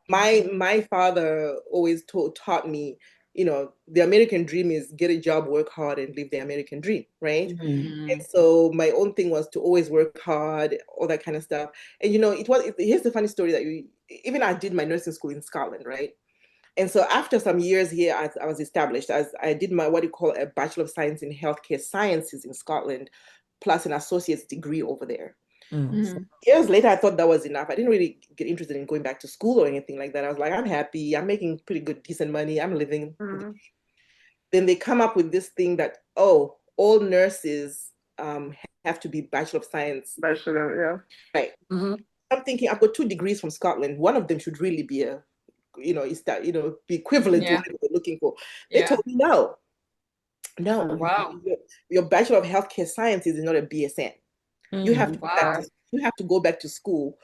My father always taught me, the American dream is get a job, work hard, and live the American dream, right? And Mm. so my own thing was to always work hard, all that kind of stuff. And here's the funny story that even I did my nursing school in Scotland, right? And so after some years here, I was established as I did my what you call a Bachelor of Science in Healthcare Sciences in Scotland, plus an associate's degree over there. Mm. So Mm. years later, I thought that was enough. I didn't really get interested in going back to school or anything like that. I was like, I'm happy. I'm making pretty good, decent money. I'm living. Mm. Then they come up with this thing that, oh, all nurses have to be Bachelor of Science. Bachelor, yeah. Right. Mm-hmm. I'm thinking I've got 2 degrees from Scotland. One of them should really be is that, be equivalent to Yeah. what they're looking for. They Yeah. told me no, no, Wow. your Bachelor of Healthcare Sciences is not a BSN. You have Mm. to go back Wow. to you have to go back to school,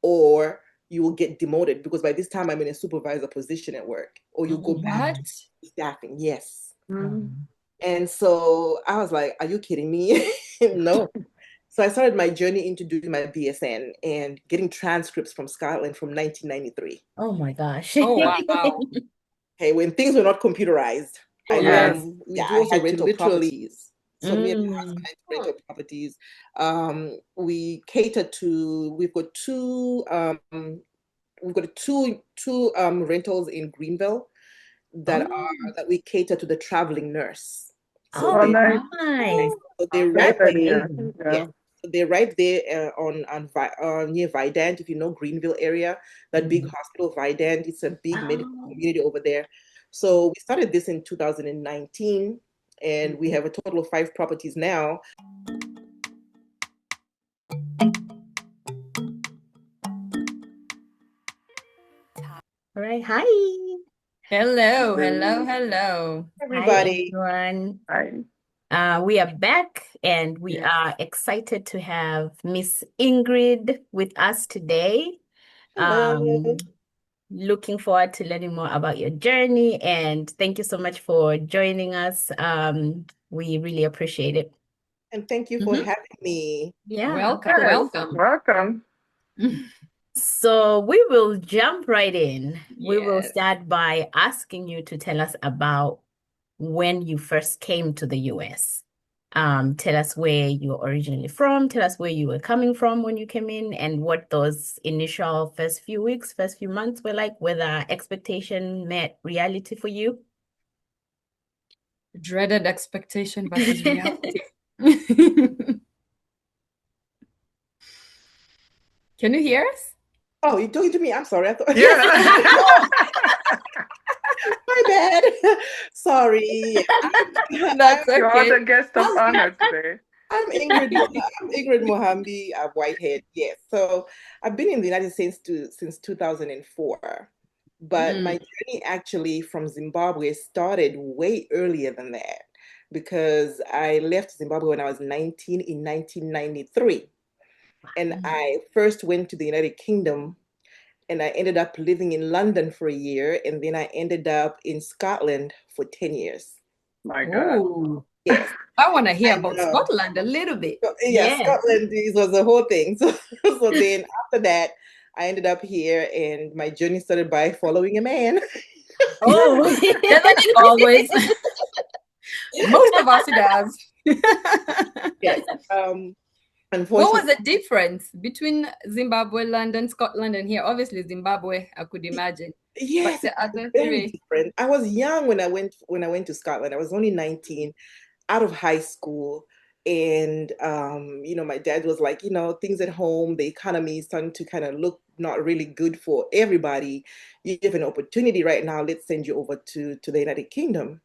or you will get demoted because by this time I'm in a supervisor position at work, or you go back What? to staffing. Yes. Mm. And so I was like, are you kidding me? No. So I started my journey into doing my BSN and getting transcripts from Scotland from 1993. Oh my gosh. Oh, wow. Okay, when things were not computerized, I Yes. we do also rental properties. So me and my husband Mm. had rental properties. We cater to. We've got two rentals in Greenville Oh, that we cater to the traveling nurse. So Oh, oh, they nice. nice. they're Great right there. idea. Amazing. Yeah. Yeah. So they're right there near Vidant, if you know Greenville area, that big Mm. hospital, Vidant. It's a big medical Oh. community over there. So we started this in 2019, and we have a total of 5 properties now. All right. Hi. Hello, hello, hello. Hi, Everybody, everyone. Nice. We are back and we Yes. are excited to have Miss Ingrid with us today. hello, Looking forward to learning more about your journey and thank you so much for joining us. We really appreciate it. and thank you for Mhm. having me. Yeah, Welcome, of course. Yes. welcome. Welcome. So we will jump right in. We will Yes. start by asking you to tell us about when you first came to the US. Tell us where you're originally from, tell us where you were coming from when you came in, and what those initial first few weeks, first few months were like, whether expectation met reality for you. Dreaded expectation versus reality. Can you hear us? Oh, you're talking to me? I'm sorry. I thought Yeah. my bad. Sorry. That's You are okay. the guest of honor today. I'm Ingrid Mohambi, Whitehead. Yes. So I've been in the United States since 2004, but my Mm. journey actually from Zimbabwe started way earlier than that because I left Zimbabwe when I was 19 in 1993. And I first went to the United Kingdom and I ended up living in London for a year. And then I ended up in Scotland for 10 years. My God. Oh, Yes. I want to hear I about know. Scotland a little bit. Yeah, Yes. Scotland, this was the whole thing. So then after that, I ended up here and my journey started by following a man. Oh, Doesn't it always? Most of us it does. Yes. What was Unfortunately, the difference between Zimbabwe, London, Scotland, and here? Obviously, Zimbabwe, I could imagine. But yes, the it's other very three. different. I was young when I went to Scotland. I was only 19, out of high school. And my dad was like, things at home, the economy is starting to kind of look not really good for everybody. You have an opportunity right now. Let's send you over to the United Kingdom.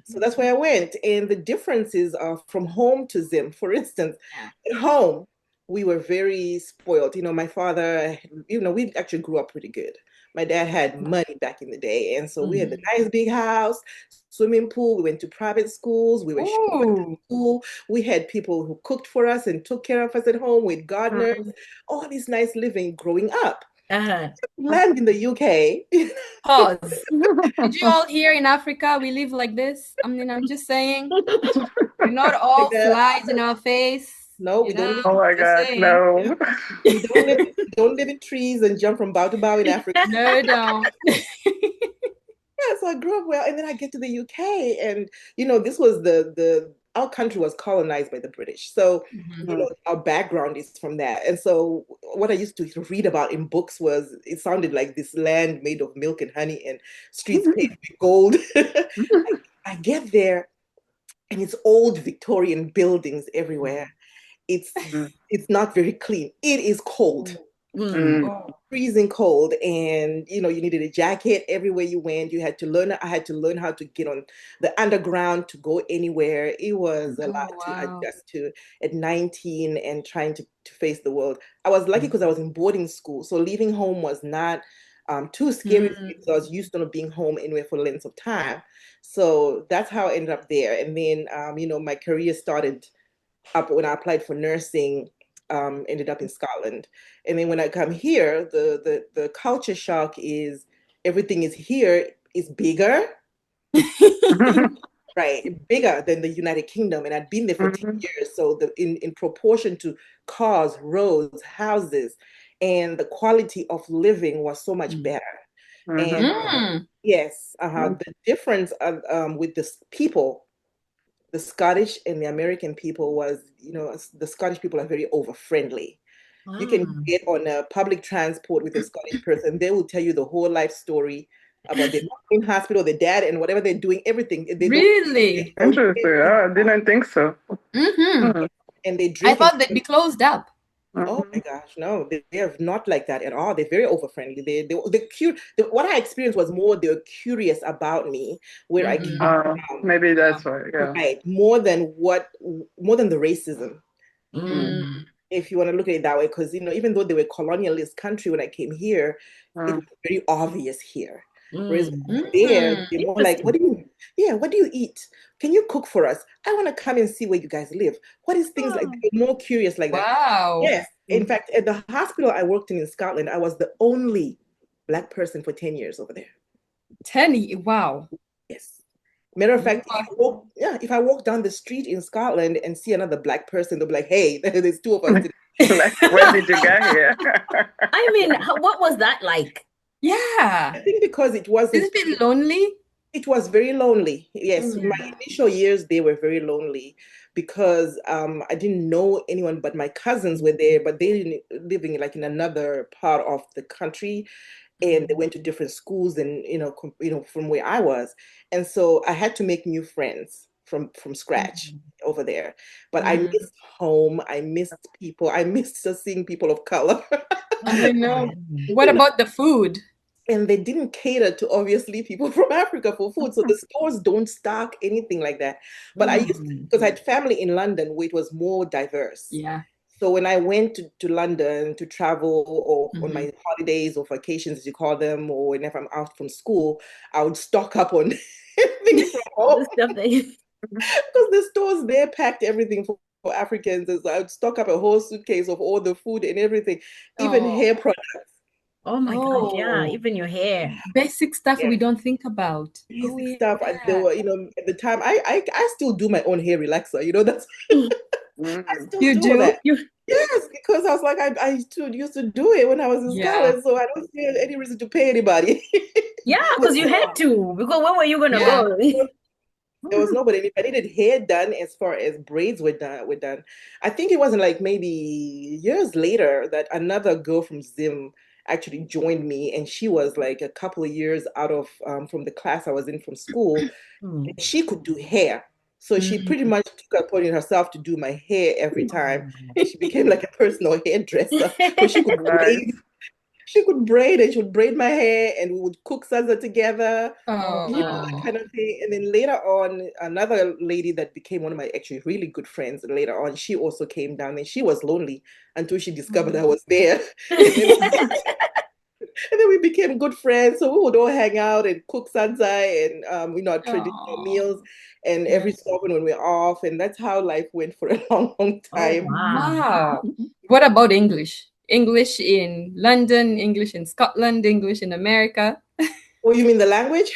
So that's where I went. And the differences are from home to Zim. For instance, Yeah. at home, we were very spoiled. My father, we actually grew up pretty good. My dad had money back in the day. And so we had the Mhm. nice big house, swimming pool. We went to private schools. We were chauffeured to Ooh. school. We had people who cooked for us and took care of us at home with gardeners, Mm. all this nice living growing up. Uh-huh. Land in the UK. Pause. Did you all hear in Africa we live like this? I mean, I'm just saying, we're not all Like, flies in our face. No, we don't live. Oh my just God, saying. no. We don't live in trees and jump from bough to bough in Africa. No, don't. Yeah, so I grew up well, and then I get to the UK, and this was the our country was colonized by the British, so Mhm. Mm, our background is from that. And so what I used to read about in books was it sounded like this land made of milk and honey and streets paved with gold. I get there, and it's old Victorian buildings everywhere. It's mm, it's not very clean. It is cold, Mm. mm, Oh, freezing cold, and you needed a jacket everywhere you went. I had to learn how to get on the underground to go anywhere. It was a lot oh, to wow. adjust to at 19 and trying to face the world. I was lucky because I was in boarding school, so leaving home was not too scary for me because I was used to not being home anywhere for lengths of time. So that's how I ended up there. And then my career started up when I applied for nursing, ended up in Scotland. And then when I come here, the culture shock is everything is here is bigger, right? Bigger than the United Kingdom. And I'd been there for 10 mm, years. So in proportion to cars, roads, houses, and the quality of living was so much better. And mhm, Mm. yes, mm, the difference with the people, the Scottish and the American people was, the Scottish people are very over friendly. You can Ah. get on a public transport with a Scottish person, they will tell you the whole life story about their mom in hospital, their dad, and whatever they're doing, everything. They don't, Really? oh, yeah, Interesting. Oh, I didn't think so. Mm-hmm. Mm, and they I drink and thought they'd be closed up. oh my mhm, gosh, no, they are not like that at all. They're very over friendly. What I experienced was more they're curious about me, where I Mm-hmm. came from, maybe that's why. Yeah. right? More than the racism. Mm, Mm. Mm. If you want to look at it that way, because even though they were colonialist country when I came here, it mm, was very obvious here. Whereas Mm. over there, Mm. they're more like, Interesting. what do you eat? Can you cook for us? I want to come and see where you guys live. What is things like? Oh. They're more curious like that. Wow. Yes. In fact, at the hospital I worked in Scotland, I was the only Black person for 10 years over there. 10. Wow. Yes. Matter of fact, Wow. if I walk down the street in Scotland and see another Black person, they'll be like, hey, there's two of us today. Like, when did you get here? I mean, what was that like? Yeah. I think because Isn't it lonely? it was very lonely. Yes, Mm. my initial years they were very lonely because I didn't know anyone but my cousins were there, but they didn't living like in another part of the country, and they went to different schools and from where I was, and so I had to make new friends from scratch Mm. over there. But I Mm. missed home. I missed people. I missed just seeing people of color. I Oh, know. mm. What about the food? And they didn't cater to obviously people from Africa for food. So the stores don't stock anything like that. But I used Mm. because I had family in London where it was more diverse. Yeah. So when I went to London to travel or on Mm-hmm. my holidays or vacations, as you call them, or whenever I'm out from school, I would stock up on things from home The stuff that you. because the stores there packed everything for Africans. And so I would stock up a whole suitcase of all the food and everything, even Oh. hair products. Oh my gosh, yeah, Oh. even your hair. Basic stuff we Yes. don't think about. Oh, Basic stuff. There yeah. were, at the time, I still do my own hair relaxer. That's Mm. I Mm, still You do all do? that. You, Yes, because I was like, I still used to do it when I was in Yeah. Scotland, so I don't see any reason to pay anybody. yeah, because you had to. Because where were you gonna Yeah. go? There was nobody. If I needed hair done, as far as braids were done. I think it wasn't like maybe years later that another girl from Zim actually joined me, and she was like a couple of years out of from the class I was in from school. Mm. And she could do hair. So she pretty Mm. much took upon it herself to do my hair every time. Oh. And she became like a personal hairdresser because nice. she could braid and she would braid my hair and we would cook salsa together, Oh, that Oh. wow. kind of thing. And then later on, another lady that became one of my actually really good friends later on, she also came down and she was lonely until she discovered I was there. And then and then we became good friends. So we would all hang out and cook sanzai and our traditional Oh. meals and Yeah. every so often when we're off. And that's how life went for a long, long Oh, time. wow. Wow. What about English? English in London, English in Scotland, English in America? Oh, you mean the language?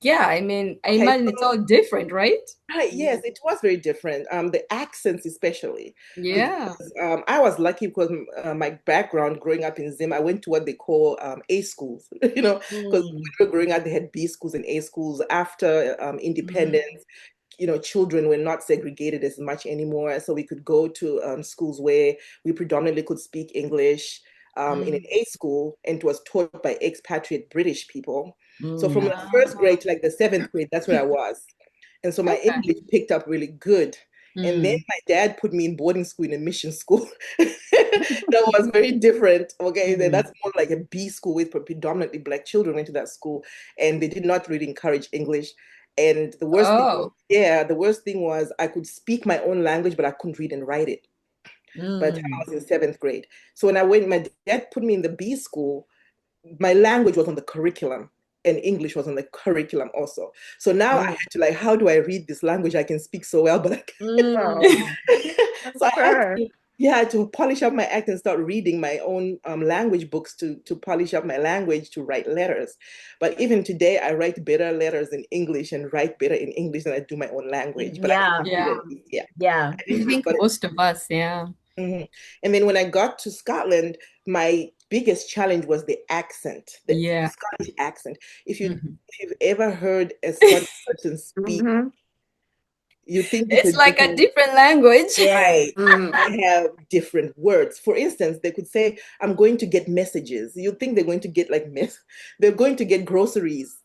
Yeah, I mean, I Okay, imagine it's all different, right? right, yes, it was very different. The accents especially, Yeah. because I was lucky because my background growing up in Zim, I went to what they call A schools, because when Mm, we were growing up, they had B schools and A schools. After Mm. independence, children were not segregated as much anymore, so we could go to schools where we predominantly could speak English in an Mm. A school, and it was taught by expatriate British people. So from mm, the first Ah, grade to like the seventh grade, that's where I was. And so my okay. English picked up really good. And then Mm. my dad put me in boarding school in a mission school. That was very different. Okay, mm. that's more like a B school with predominantly Black children went to that school, and they did not really encourage English. And the worst thing was, Oh. yeah, the worst thing was I could speak my own language, but I couldn't read and write it by the time I Mm. was in seventh grade. So when I went, my dad put me in the B school, my language was on the curriculum and English was on the curriculum also. So now I Oh. had to like, how do I read this language I can speak so well, but I Oh, Mm. can't. that's So I had sad. to, yeah, to polish up my act and start reading my own language books to polish up my language to write letters. But even today, I write better letters in English and write better in English than I do my own language. But I Yeah, didn't Yeah. do it. Yeah, yeah. I I didn't do it. think But most of us, yeah. Mhm. And then when I got to Scotland, my biggest challenge was the accent, the Yeah. Scottish accent. If you Mhm. if you've ever heard a Scottish person speak, Mm-hmm. you think it's a It's like a different, different language. Yes. right. Mm. They have different words. For instance, they could say, "I'm going to get messages." You think they're going to get like they're going to get groceries.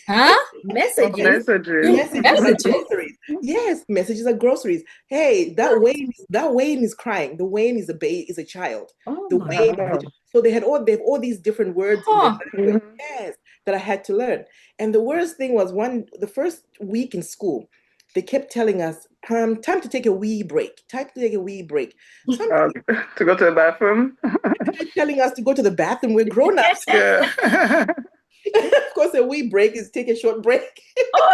Huh? Oh, Yes, Messages. messages. messages are Messages? groceries. Yes, messages are groceries. Hey, that Wayne is crying. The Wayne is a child. Oh The my Wayne is a God. Oh. child. So they have all these different words in their Huh. language. Mm-hmm. Yes, that I had to learn. And the worst thing was the first week in school, they kept telling us, time to take a wee break. Time to take a wee break. So I'm Uh, to go to the bathroom. telling us to go to the bathroom. We're grown-ups. Yeah. Of course, a wee break is take a short break. Oh,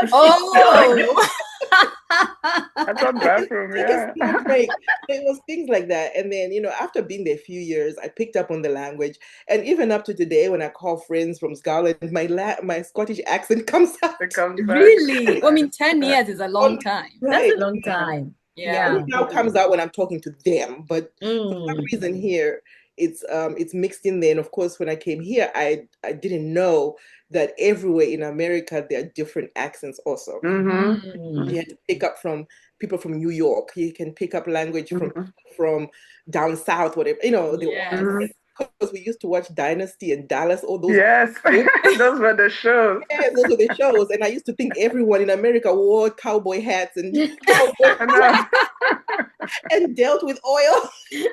God. Oh. I thought bathroom, Take a yeah. small break. It was things like that. And then, after being there a few years, I picked up on the language. And even up to today, when I call friends from Scotland, my Scottish accent comes out. It comes back. Really? I mean, 10 years is a long time. That's Right. a long Yeah. time. Yeah. Only Yeah. now comes out when I'm talking to them. But for some Mm. reason here, it's mixed in there. And of course, when I came here, I didn't know that everywhere in America there are different accents also. Mm-hmm. Mm. You had to pick up from people from New York. You can pick up language Mm-hmm. from down south, whatever. They all Yes. Mm-hmm. because we used to watch Dynasty and Dallas, all those Yes, shows. those were the shows. Yeah, those were the shows. And I used to think everyone in America wore cowboy hats and cowboy I know. and dealt with oil. And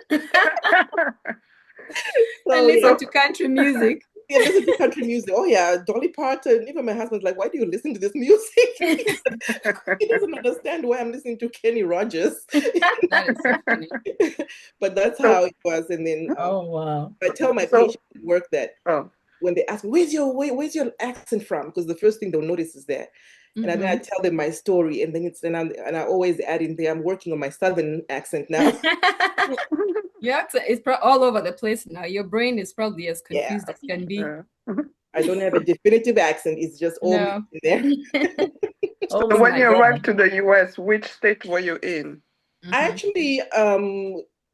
So yeah, listen So, to country music. yeah, listen to country music. Oh yeah, Dolly Parton. Even my husband's like, why do you listen to this music? He doesn't understand why I'm listening to Kenny Rogers. That is so funny. But that's so, how it was. And then Oh, wow. I tell my so, patients at work that oh, when they ask me, where's your accent from? Because the first thing they'll notice is there. And then I Hmm. tell them my story, and then I always add in there, I'm working on my southern accent now. Your accent is all over the place now. Your brain is probably as Yeah, confused as can be. yeah. I don't have a definitive accent. It's just all mixed No. in there. Oh So when my you arrived God. to the US, which state were you in? I Hmm. actually,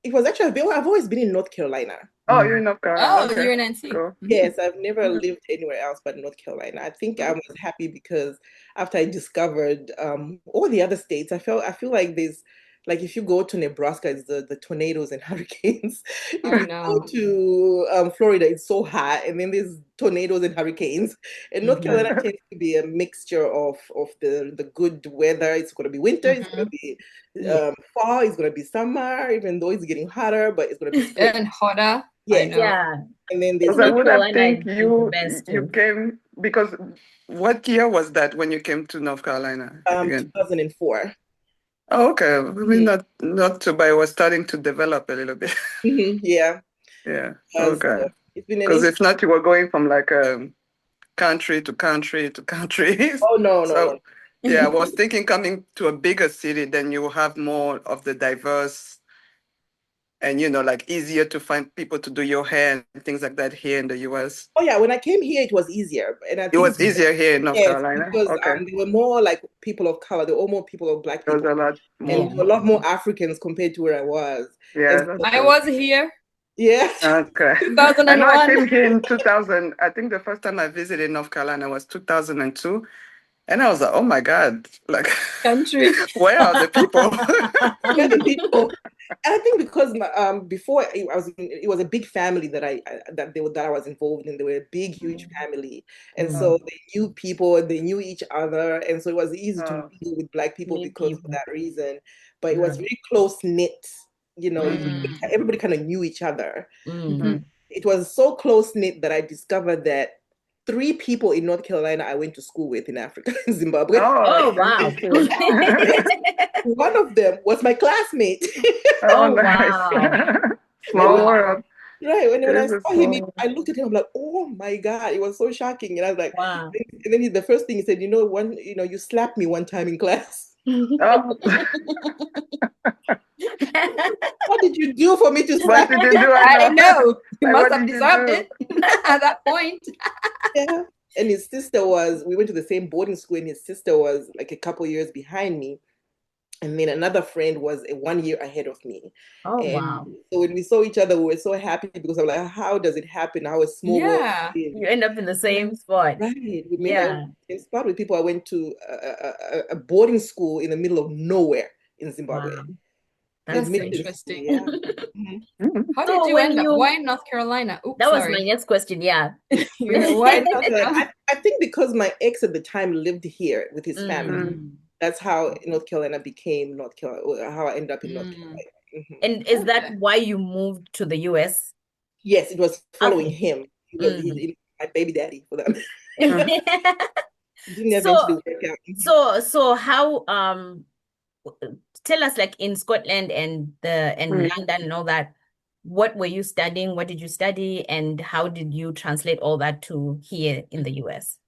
it was actually, I've always been in North Carolina. Oh, you're Mm. in North Carolina. Oh, Okay, you're in NC. cool. Hmm. Yes, I've never lived anywhere else but North Carolina. I think I was happy because after I discovered all the other states, I feel like there's like if you go to Nebraska, it's the tornadoes and hurricanes. If Oh you go no. to Florida, it's so hot, and then there's tornadoes and hurricanes. And North Hmm. Carolina tends to be a mixture of the good weather. It's going to be winter, it's going Hmm. to be Yeah. fall, it's going to be summer, even though it's getting hotter, but it's going to be spring. And hotter. I Yes, know. Yeah. and then But there's Because I North would have Carolina think is the you best you too. came because what year was that when you came to North Carolina again? 2004. Oh, okay. Maybe Mhm. not too bad. It was starting to develop a little bit. Yeah, Yeah. as Okay. it's been an Because interesting. if not, you were going from like country to country to country. Oh no, no, no. So yeah, I was thinking coming to a bigger city, then you will have more of the diverse and like easier to find people to do your hair and things like that here in the US? Oh yeah, when I came here, it was easier, and I It think was easier here in North yes, Carolina. because Okay, they were more like people of color. There were more people of black there was people, a lot and Yeah. there were more. a lot more Africans compared to where I was. And Yeah, that's I true. was here yeah, Okay. I know I 2001. came here in 2000. I think the first time I visited North Carolina was 2002. And I was like, oh my God, like, Country. where are the people? yeah, the people. And I think because before it was a big family that that I was involved in. They were a big, huge family, and Mm. so they knew people and they knew each other, and so it was easy to Oh, mingle with black people Meet because of people. that reason. But it was Right. very close knit. Mm. Everybody kind of knew each other. Mm. It was so close knit that I discovered that three people in North Carolina I went to school with in Africa, in Zimbabwe. oh, Oh, wow. interesting. One of them was my classmate. Oh, Oh, nice. wow. Small Wow. world. Right. When It I is a saw him, small world. I looked at him, I'm like, oh my God, it was so shocking. And I was like, Wow. and then the first thing he said, you slapped me one time in class. Oh, What did you do for me to what slap did you? you do? I I know. know. He Like, must what have did you deserved do? it at that point. Yeah. And we went to the same boarding school, and his sister was like a couple years behind me. And then another friend was 1 year ahead of me. Oh, And wow. so when we saw each other, we were so happy because I'm like, how does it happen? How a small world Yeah. is. You end up in the same spot. Right. We made Yeah. in spot with people. I went to a boarding school in the middle of nowhere in Zimbabwe. Wow. A That's That's mission school, interesting. yeah. Mhm. Mhm. How did So you when end up? you, Why in North Carolina? Oops, that was my sorry. next question. Yeah. Why in North Carolina? I think because my ex at the time lived here with his family. Mm. That's how North Carolina became North Carolina, or how I ended up in North Mm. Carolina. Mhm. And is that Okay. why you moved to the US? Yes, it was following Okay. him. Mhm. My baby daddy for them. Mm. It didn't So, eventually work out. so how, tell us like in Scotland and Mm. London and all that, what were you studying? What did you study? And how did you translate all that to here in the US?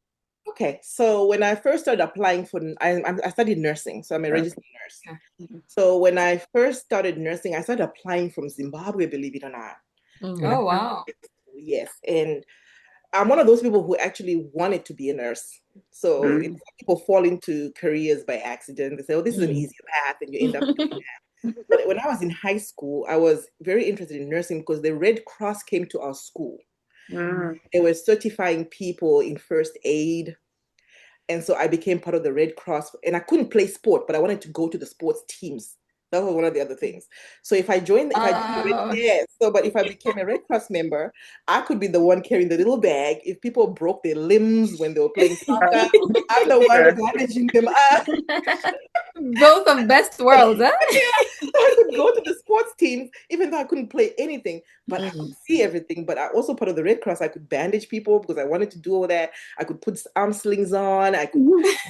Okay, so when I first started applying I studied nursing, so I'm a registered nurse. Okay. So when I first started nursing, I started applying from Zimbabwe, believe it or not. When I Mm. Oh, wow. Yes, and I'm one of those people who actually wanted to be a nurse. So Mm. some people fall into careers by accident. They say, "Oh, this is an Mm. easier path," and you end up doing that. But when I was in high school, I was very interested in nursing because the Red Cross came to our school. Mm. They were certifying people in first aid. And so I became part of the Red Cross, and I couldn't play sport, but I wanted to go to the sports teams. That was one of the other things. So if I joined the Red, Wow. yeah, so but if I became a Red Cross member, I could be the one carrying the little bag. If people broke their limbs when they were playing soccer, I'm the one Okay. bandaging them up. Both of best worlds, huh? Yeah, I could go to the sports teams, even though I couldn't play anything, but I could Mm. see everything. But I also part of the Red Cross, I could bandage people because I wanted to do all that. I could put arm slings on. I could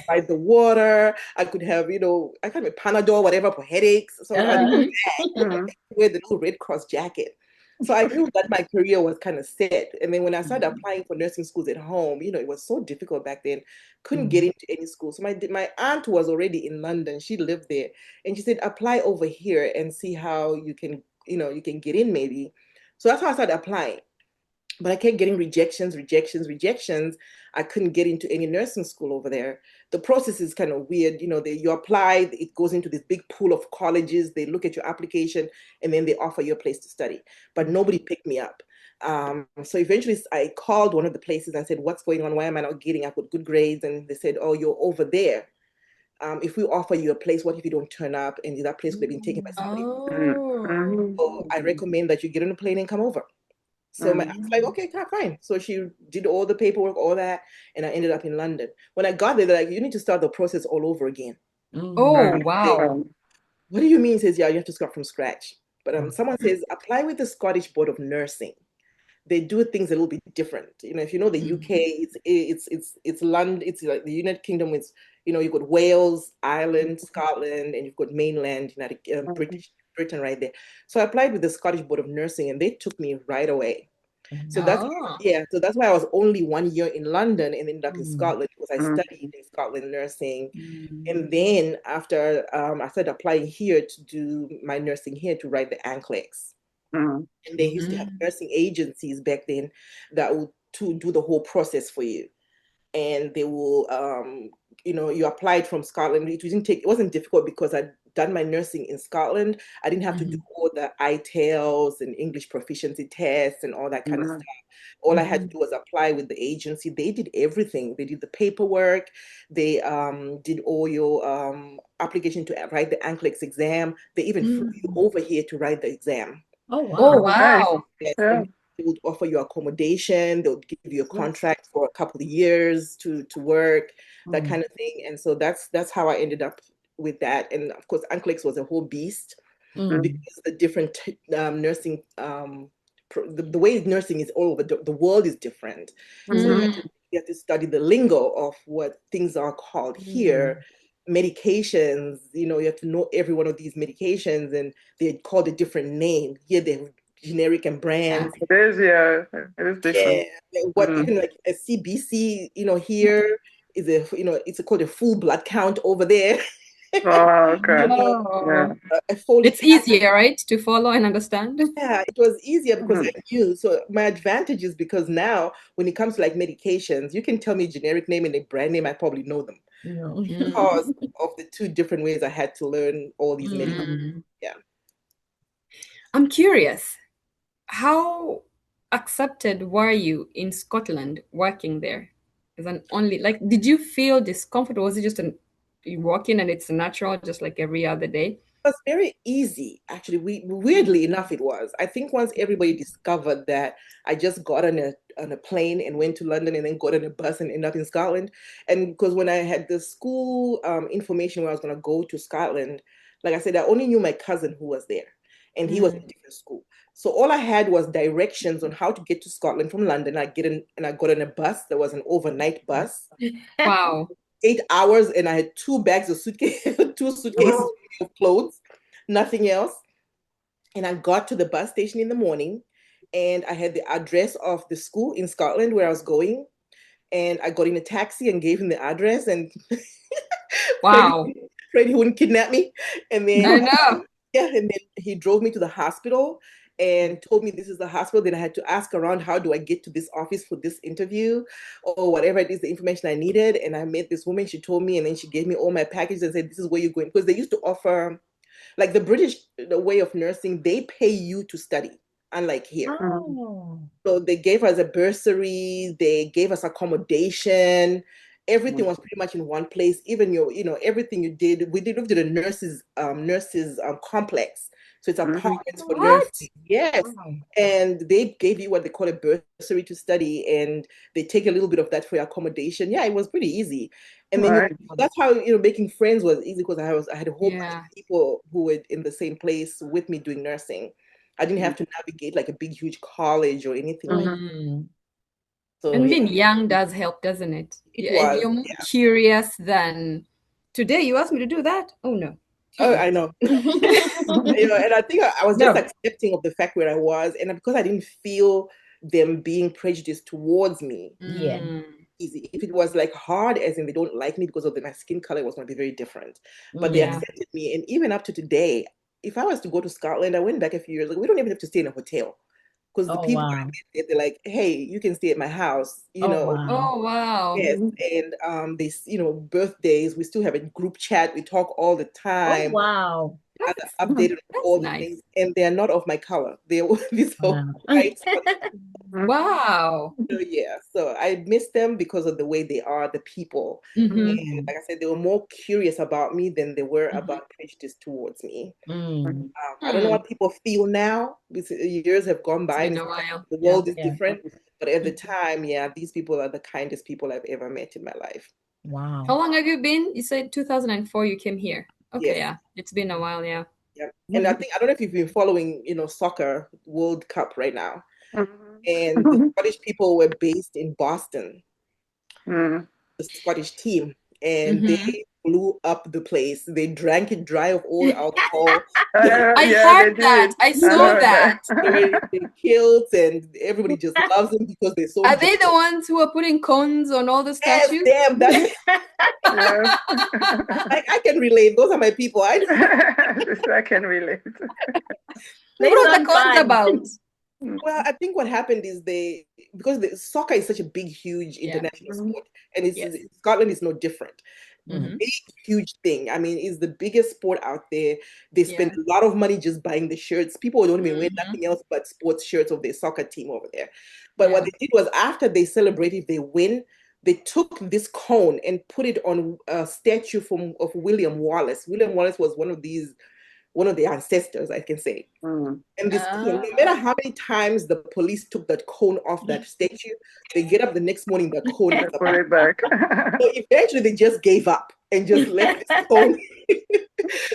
provide the water. I could have, I kind of Panadol, whatever for headaches. So I Uh, Mhm. Mm. wear the little Red Cross jacket. So I knew that my career was kind of set. And then when I started mm, applying for nursing schools at home, it was so difficult back then. Couldn't get mm, into any school. So my aunt was already in London. She lived there. And she said, apply over here and see how you can get in maybe. So that's how I started applying. But I kept getting rejections, rejections, rejections. I couldn't get into any nursing school over there. The process is kind of weird. You apply, it goes into this big pool of colleges. They look at your application and then they offer you a place to study. But nobody picked me up. So eventually I called one of the places and said, what's going on? Why am I not getting? I've got good grades. And they said, oh, you're over there. If we offer you a place, what if you don't turn up? And that place would have been taken by somebody. Mm. Oh. Mm. So I recommend that you get on a plane and come over. So my Mm. aunt was like, okay, fine. So she did all the paperwork, all that, and I ended up in London. When I got there, they're like, you need to start the process all over again. mm, Oh, Mm. Hey, wow. what do you mean? Says, yeah, you have to start from scratch. But wow. someone says, apply with the Scottish Board of Nursing. They do things a little bit different. If you know the Mm, UK, it's London, it's like the United Kingdom. You've got Wales, Ireland, Scotland, and you've got mainland United Mm. Britain right there. So I applied with the Scottish Board of Nursing, and they took me right away. So mm, that's Oh. yeah. So that's why I was only 1 year in London and ended up in mm, Scotland because I Mm. studied in Scotland nursing. Mm. And then after I started applying here to do my nursing here to write the NCLEX. Mm. And they used to have nursing agencies back then that would to do the whole process for you. And they will, you applied from Scotland. It wasn't difficult because I'd done my nursing in Scotland. I didn't have to do all the ITELs and English proficiency tests and all that kind of stuff. All I had to do was apply with the agency. They did everything. They did the paperwork. They did all your application to write the NCLEX exam. They even flew you over here to write the exam. Oh, wow. Oh, Nice. wow. Yes, Yeah. and they would offer you accommodation. They would give you a contract for a couple of years to work, that kind of thing. And so that's how I ended up with that. And of course, NCLEX was a whole beast because the different nursing, the way nursing is all over the world is different. So you have to study the lingo of what things are called here. Medications, you have to know every one of these medications, and they're called a different name. Here they have generic and brands. It is, yeah. It is different. Yeah, what even like a CBC, here is it's called a full blood count over there. Oh, okay. Yeah. Oh. A folic It's easier, right, to follow and understand? Yeah, it was easier because I knew. So my advantage is because now when it comes to like medications, you can tell me generic name and a brand name, I probably know them because of the two different ways I had to learn all these medications. Yeah. I'm curious, how accepted were you in Scotland working there as an only, like, did you feel discomfort, or was it just you walk in and it's natural, just like every other day? It was very easy, actually. Weirdly enough, it was. I think once everybody discovered that I just got on a plane and went to London and then got on a bus and ended up in Scotland. And because when I had the school information where I was going to go to Scotland, like I said, I only knew my cousin who was there, and he was in a different school. So all I had was directions on how to get to Scotland from London. I got on a bus. There was an overnight bus. Wow. 8 hours, and I had two suitcases of clothes, nothing else. And I got to the bus station in the morning, and I had the address of the school in Scotland where I was going. And I got in a taxi and gave him the address and Wow. prayed he wouldn't kidnap me. And then I know. and then he drove me to the hospital and told me this is the hospital. Then I had to ask around, how do I get to this office for this interview or whatever it is, the information I needed. And I met this woman, she told me, and then she gave me all my packages and said, this is where you're going. Because they used to offer, like the way of nursing, they pay you to study, unlike here. So they gave us a bursary, they gave us accommodation. Everything was pretty much in one place. Even everything you did, we lived in a nurses complex. So it's apartments for What? nurses. Yes. And they gave you what they call a bursary to study, and they take a little bit of that for your accommodation. Yeah, it was pretty easy. And then that's how making friends was easy, because I had a whole bunch of people who were in the same place with me doing nursing. I didn't have to navigate like a big, huge college or anything like that. So And yeah, being young does help, doesn't it? it was. You're more curious than today. You asked me to do that? Oh no. Oh, I know. And I think I was just No. accepting of the fact where I was, and because I didn't feel them being prejudiced towards me. Easy. If it was like hard, as in they don't like me because of my skin color, it was going to be very different. But they accepted me, and even up to today, if I was to go to Scotland, I went back a few years ago. We don't even have to stay in a hotel, because the people they're like, hey, you can stay at my house, Oh wow. Yes, and they, birthdays, we still have a group chat. We talk all the time. Updated on all the things, and they're not of my color. They're these white. Wow. So yeah, so I miss them because of the way they are, the people. And like I said, they were more curious about me than they were about prejudice towards me. I don't know what people feel now, because years have gone by. It's been a while. The world is different. But at the time, yeah, these people are the kindest people I've ever met in my life. Wow. How long have you been? You said 2004 you came here. Okay, Yes. yeah. It's been a while, yeah. Yeah. And I don't know if you've been following, soccer World Cup right now. And the Scottish people were based in Boston, the Scottish team, and they blew up the place. They drank it dry of all the alcohol. I heard that. I saw that. They killed, and everybody just loves them because they're so. Are they the ones who are putting cones on all the statues? Yes, damn, that's I can relate. Those are my people. I can relate. What Let's was the not cons fun. about? Well, I think what happened is because soccer is such a big, huge Yeah. international sport, and Yes. Scotland is no different. Mhm. Big, huge thing. I mean, it's the biggest sport out there. They spend Yeah. a lot of money just buying the shirts. People don't even wear Mhm. nothing else but sports shirts of their soccer team over there. But what Yeah. they did was after they celebrate, if they win, they took this cone and put it on a statue of William Wallace. William Wallace was one of the ancestors, I can say. Mm. And this cone, no matter how many times the police took that cone off that statue, they get up the next morning, the cone is I up. put it back. So eventually they just gave up and just left this cone.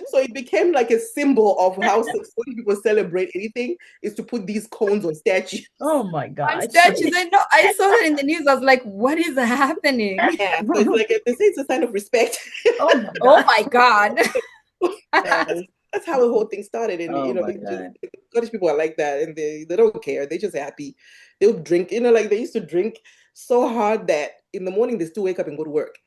So it became like a symbol of how successful people celebrate anything is to put these cones on statues. Oh my On gosh. statues, I know. I saw that in the news. I was like, what is happening? Yeah, so it's like they say it's a sign of respect. Oh my Oh God. my God. And that's how the whole thing started. And Oh my the God. Scottish people are like that, and they don't care. They're just happy. They'll drink. Like they used to drink so hard that in the morning they still wake up and go to work.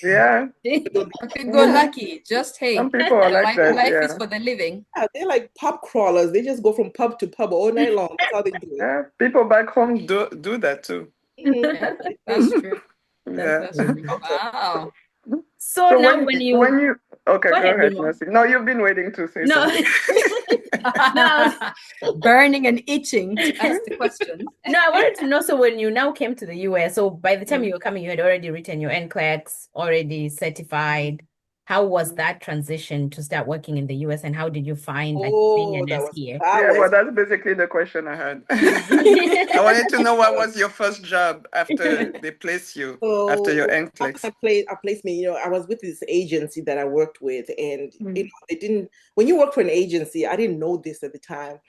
Yeah. Okay, go lucky. Just hey, Some people are like that, life is yeah. for the living. Yeah, they're like pub crawlers. They just go from pub to pub all night long. That's how they do it. Yeah. People back home do that too. Yeah, They that's do. true. Yeah. That's It's a true. culture. Wow. So So now when you when you okay, go go ahead, ahead, Remo. Mercy. No, you've been waiting to say No, something. no, Burning and itching to ask the questions. no, I wanted to know. So when you now came to the US, so by the time Mm. you were coming, you had already written your NCLEX, already certified. How was that transition to start working in the US, and how did you find like being a Oh, nurse here? Yeah, well, was that's basically the question I had. I wanted to know what was your first job after they placed you after your so after NCLEX. I placed me, I was with this agency that I worked with, and Mm. they didn't. When you work for an agency, I didn't know this at the time.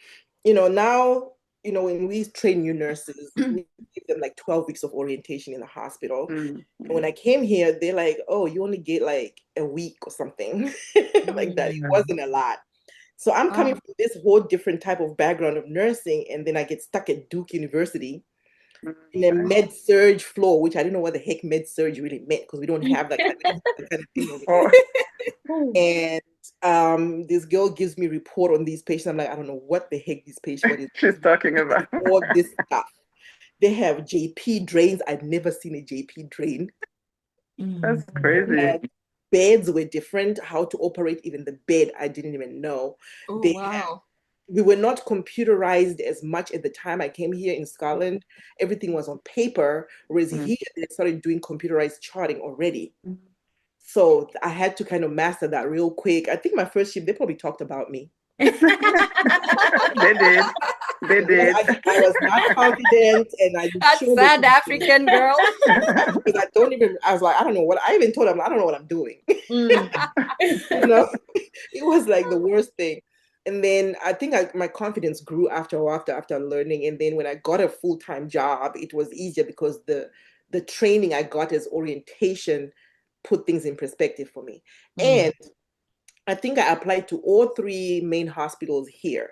Now, when we train new nurses, we give them like 12 weeks of orientation in the hospital. Mm. And when I came here, they're like, "Oh, you only get like a week or something," like that. It Mm. wasn't a lot. So I'm coming Wow. from this whole different type of background of nursing, and then I get stuck at Duke University Mm. in a med surge floor, which I didn't know what the heck med surge really meant because we don't have that kind of thing over here. Oh, And this girl gives me report on these patients. I'm like, I don't know what the heck this patient what is she's talking about. all this stuff. They have JP drains. I'd never seen a JP drain. That's Mm. crazy. Beds were different. How to operate even the bed, I didn't even know. Oh, They wow. we were not computerized as much at the time I came here in Scotland. Everything was on paper, whereas Mm. here they started doing computerized charting already. So I had to kind of master that real quick. I think my first shift, they probably talked about me. They did. They did. I was not confident, and I That showed sad it African girl. because I was like, I don't know what, I even told them, I don't know what I'm doing. Mm. It was like the worst thing. And then I think my confidence grew after a while, after learning. And then when I got a full-time job, it was easier because the training I got as orientation put things in perspective for me. Mm. And I think I applied to all three main hospitals here.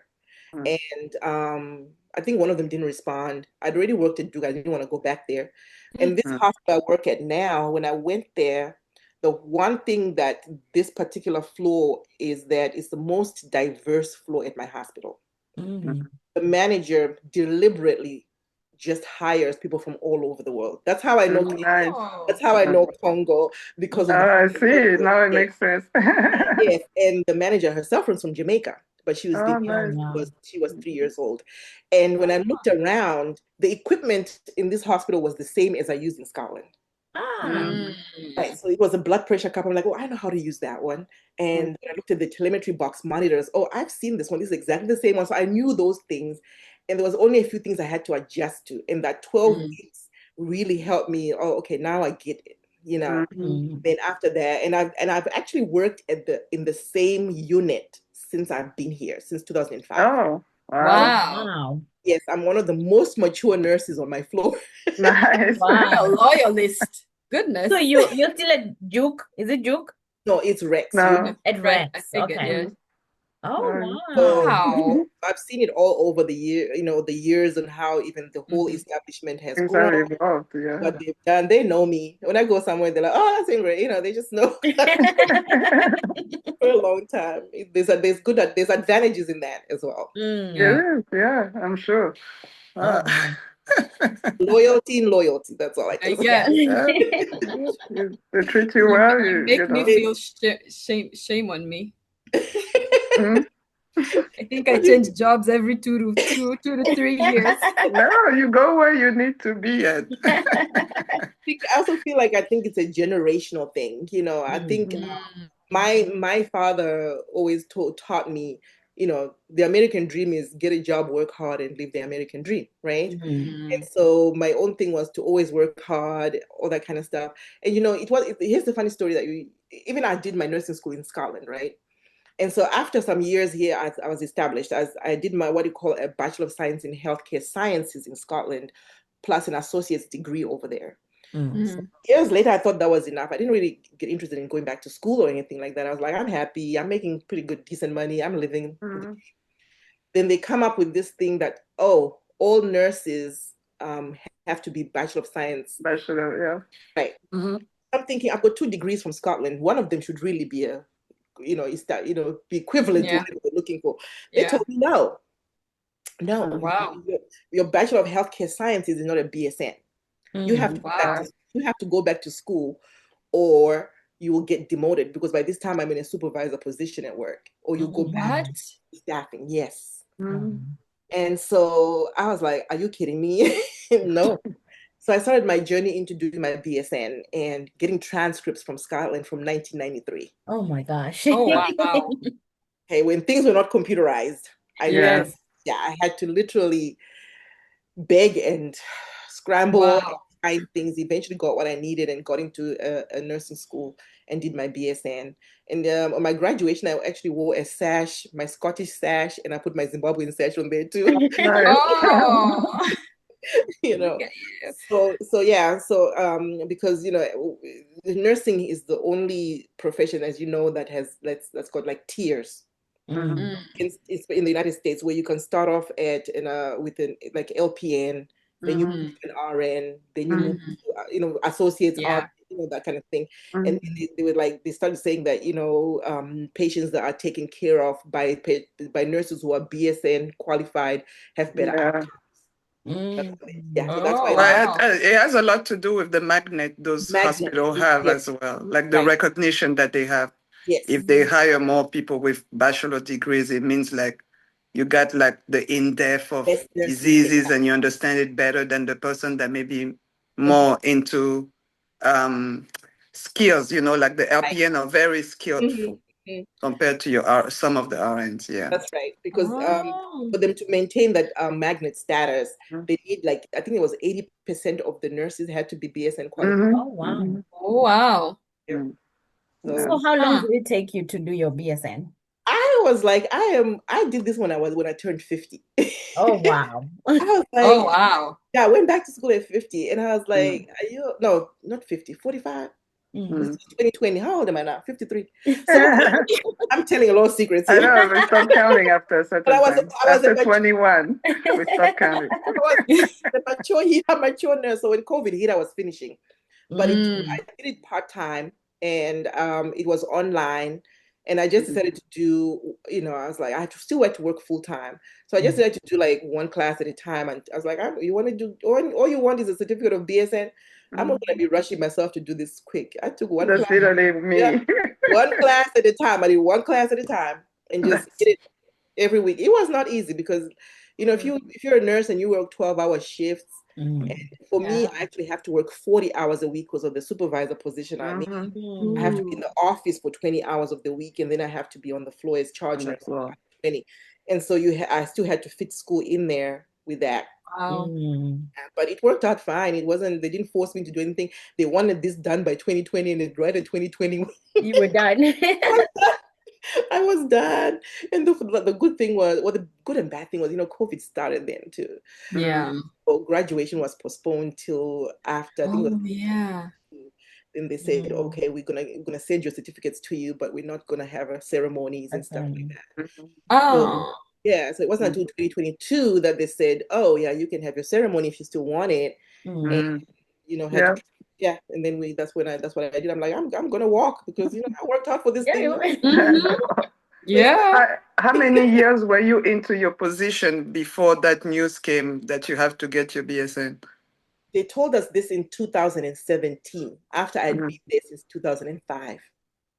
Mm. And I think one of them didn't respond. I'd already worked at Duke. I didn't want to go back there. And this Mm. hospital I work at now, when I went there, the one thing that this particular floor is that it's the most diverse floor at my hospital. Mm. The manager deliberately just hires people from all over the world. That's how I know Mm. Kenya. Nice. Oh, That's how I know Congo because of the I see. Now it yes, makes sense. yes. And the manager herself was from Jamaica, but she was Oh, been Oh, here nice. since wow. she was 3 years old. And when I looked around, the equipment in this hospital was the same as I used in Scotland. Ah. Mm. Right. So it was a blood pressure cup. I'm like, oh, I know how to use that one. And Mm. I looked at the telemetry box monitors. Oh, I've seen this one. This is exactly the same one. So I knew those things. And there was only a few things I had to adjust to. And that 12 Mm. weeks really helped me. Oh, okay, now I get it. Mm. Mm. Then after that, and I've actually worked in the same unit since I've been here, since 2005. Oh, Oh, wow. Wow. wow. Yes, I'm one of the most mature nurses on my floor. Nice. You're a Wow. loyalist. Goodness. So you're still at Duke? Is it Duke? No, it's Rex. No. At Right, I Rex. figured, Okay. yeah. Oh, So wow. Wow. I've seen it all over the year, the years and how even the whole Mhm. establishment has Things grown, are evolved, yeah. what they've done. They know me. When I go somewhere, they're like, oh, that's Ingrid. They just know for a long time. There's advantages in that as well. Yeah. It is, yeah, I'm sure. Oh, Ah. wow. Loyalty and loyalty. That's all I I can say. guess. Yeah, yeah, they treat you well, You you make me know. feel shame on me. Mhm. I think I change jobs every 2 to 3 years. No, you go where you need to be at. I also feel like I think it's a generational thing. I think Mm. my father always taught me, the American dream is get a job, work hard, and live the American dream, right? Mhm. And Mm. so my own thing was to always work hard, all that kind of stuff. And here's the funny story that even I did my nursing school in Scotland, right? And so after some years here, I was established as I did my what you call a Bachelor of Science in Healthcare Sciences in Scotland, plus an associate's degree over there. Mm. Mm. Years later, I thought that was enough. I didn't really get interested in going back to school or anything like that. I was like, I'm happy. I'm making pretty good, decent money. I'm living. Mhm. Then they come up with this thing that, oh, all nurses have to be Bachelor of Science. Bachelor, yeah. Right. Mhm. I'm thinking I've got 2 degrees from Scotland. One of them should really be is that, be equivalent to Yeah. what they're looking for. They Yeah. told me no, no, Wow. your Bachelor of Healthcare Sciences is not a BSN. You have Mm. to go back Wow. to you have to go back to school, or you will get demoted because by this time I'm in a supervisor position at work, or you go back What? Mm. to staffing. Yes. Mhm. Um, And so I was like, are you kidding me? No. So I started my journey into doing my BSN and getting transcripts from Scotland from 1993. Oh my gosh. Oh, wow. Okay, when things were not computerized, I Yeah. Yes. yeah, I had to literally beg and scramble and Wow. find things. Eventually got what I needed and got into a nursing school and did my BSN. And on my graduation, I actually wore a sash, my Scottish sash, and I put my Zimbabwean sash on there too. Nice. Oh, you look know. at you. So yeah, so because nursing is the only profession, as you know, that has that's got like tiers. Mm. Mm. It's in the United States where you can start off at with an like LPN, then you move Mhm. to an RN, then you move Mhm. Mhm. to associates Yeah. RN, that kind of thing. And Mhm. they were like they started saying that patients that are taken care of by nurses who are BSN qualified have better Yeah. outcomes. Mm. Yeah, so that's Oh, why Well, wow. it has a lot to do with the magnet those magnet. hospitals have Yes, as well, like the right. recognition that they have. If Yes, they hire more people with bachelor degrees, it means like you got like the in-depth of best nurses. diseases and you understand it better than the person that may be Mhm. more into um, skills, like the Right. LPN are very Mhm. skillful Mhm. compared to some of the RNs. Yeah. That's right. Because Oh. for them to maintain that magnet status, Mm-hmm. they need like I think it was 80% of the nurses had to be BSN qualified. Oh, wow. Mm-hmm. Oh, wow. Yeah. Yeah. So So how long Huh. did it take you to do your BSN? I was like, I did this when I turned 50. Oh, wow. I was Oh, like, wow. yeah, I went back to school at 50 and I was Mm-hmm. like, are you no, not 50, 45. This Mm. is 2020. How old am I now? 53. So I'm telling a lot of secrets I here. know we stopped counting after a But certain time. I was a After 21, we stopped counting. I was the mature nurse. So when COVID hit, I was finishing. But Mm. I did it part time, and it was online. And I just decided to do, I was like, I still had to work full time. So I just Mm. decided to do like one class at a time. And I was like, you want to do, all you want is a certificate of BSN. I'm not going to be rushing myself to do this quick. I took one That's class, literally yeah, me. one class at a time. I did one class at a time and just That's, did it every week. It was not easy because, if you're a nurse and you work 12-hour shifts, and Mm. for me, Yeah. I actually have to work 40 hours a week because of the supervisor position I'm in. mhm, I have to be Mm. in Ooh. the office for 20 hours of the week, and then I have to be on the floor as charge on the nurse floor. 20. And so I still had to fit school in there with that. Wow. Mm. But it worked out fine. They didn't force me to do anything. They wanted this done by 2020, and it right in 2021. You were done. I was done. And the good thing was, well, the good and bad thing was, COVID started then too. Yeah. Mm, So graduation was postponed till after, I think it was Oh, yeah. And they said, okay, we're gonna send your certificates to you, but we're not gonna have ceremonies and stuff like that. Mhm. So Oh, yeah, so it wasn't until 2022 that they said, oh yeah, you can have your ceremony if you still want it. And Mhm. had Yeah. to, yeah, and then that's what I did. I'm like, I'm gonna walk because I worked hard for this thing. mhm. Yeah. How many years were you into your position before that news came that you have to get your BSN? They told us this in 2017 after I'd Mhm. been there since 2005.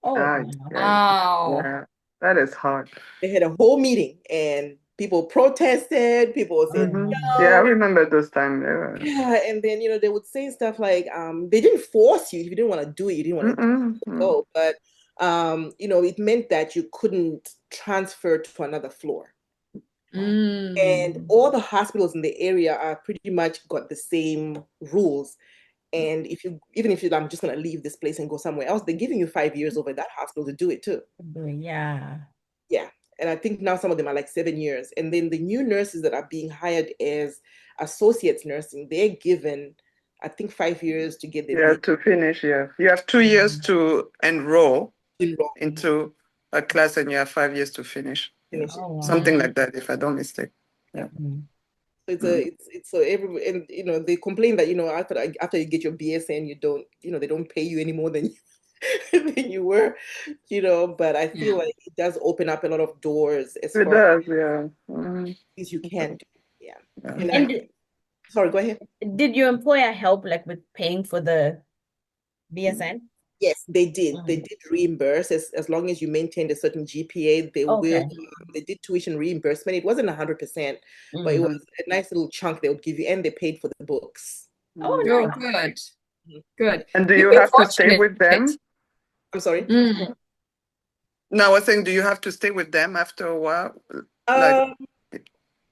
Oh, Ah, wow. yeah, Wow. yeah, that is hard. They had a whole meeting and people protested, people said Yeah, I no. remember those times. Yeah, and then they would say stuff like they didn't force you. If you didn't want to do it, you didn't want to Mm-mm. go. But it meant that you couldn't transfer to another floor. And Mm. all the hospitals in the area are pretty much got the same rules. And even if I'm just gonna leave this place and go somewhere else, they're giving you 5 years over that hospital to do it too. Yeah. Yeah. And I think now some of them are like 7 years. And then the new nurses that are being hired as associates nursing, they're given, I think, 5 years to get their Yeah, BA to finish, yeah. You have 2 years to enroll enrolled, into a class and you have 5 years to finish. Yeah. finish it. Oh, wow. Something like that, if I don't mistake. Yeah. Yeah. Mm. So Mm. it's so every and they complain that after you get your BSN you don't they don't pay you any more than than you were, but I feel Yeah. like it does open up a lot of doors as It far as does, yeah. Mhm. things you can do. Yeah. Yeah. And And sorry, go ahead. did your employer help like with paying for the BSN? Yes, they did. They Mm. did reimburse as long as you maintained a certain GPA. They will. Okay. They did tuition reimbursement. It wasn't 100%, but it Mm. was a nice little chunk they would give you, and they paid for the books. Oh, Oh, nice. good. Mhm. Good. And do You you were have to stay fortunate. with them? I'm sorry. Mm. No, I was saying, do you have to stay with them after a while? Like Um,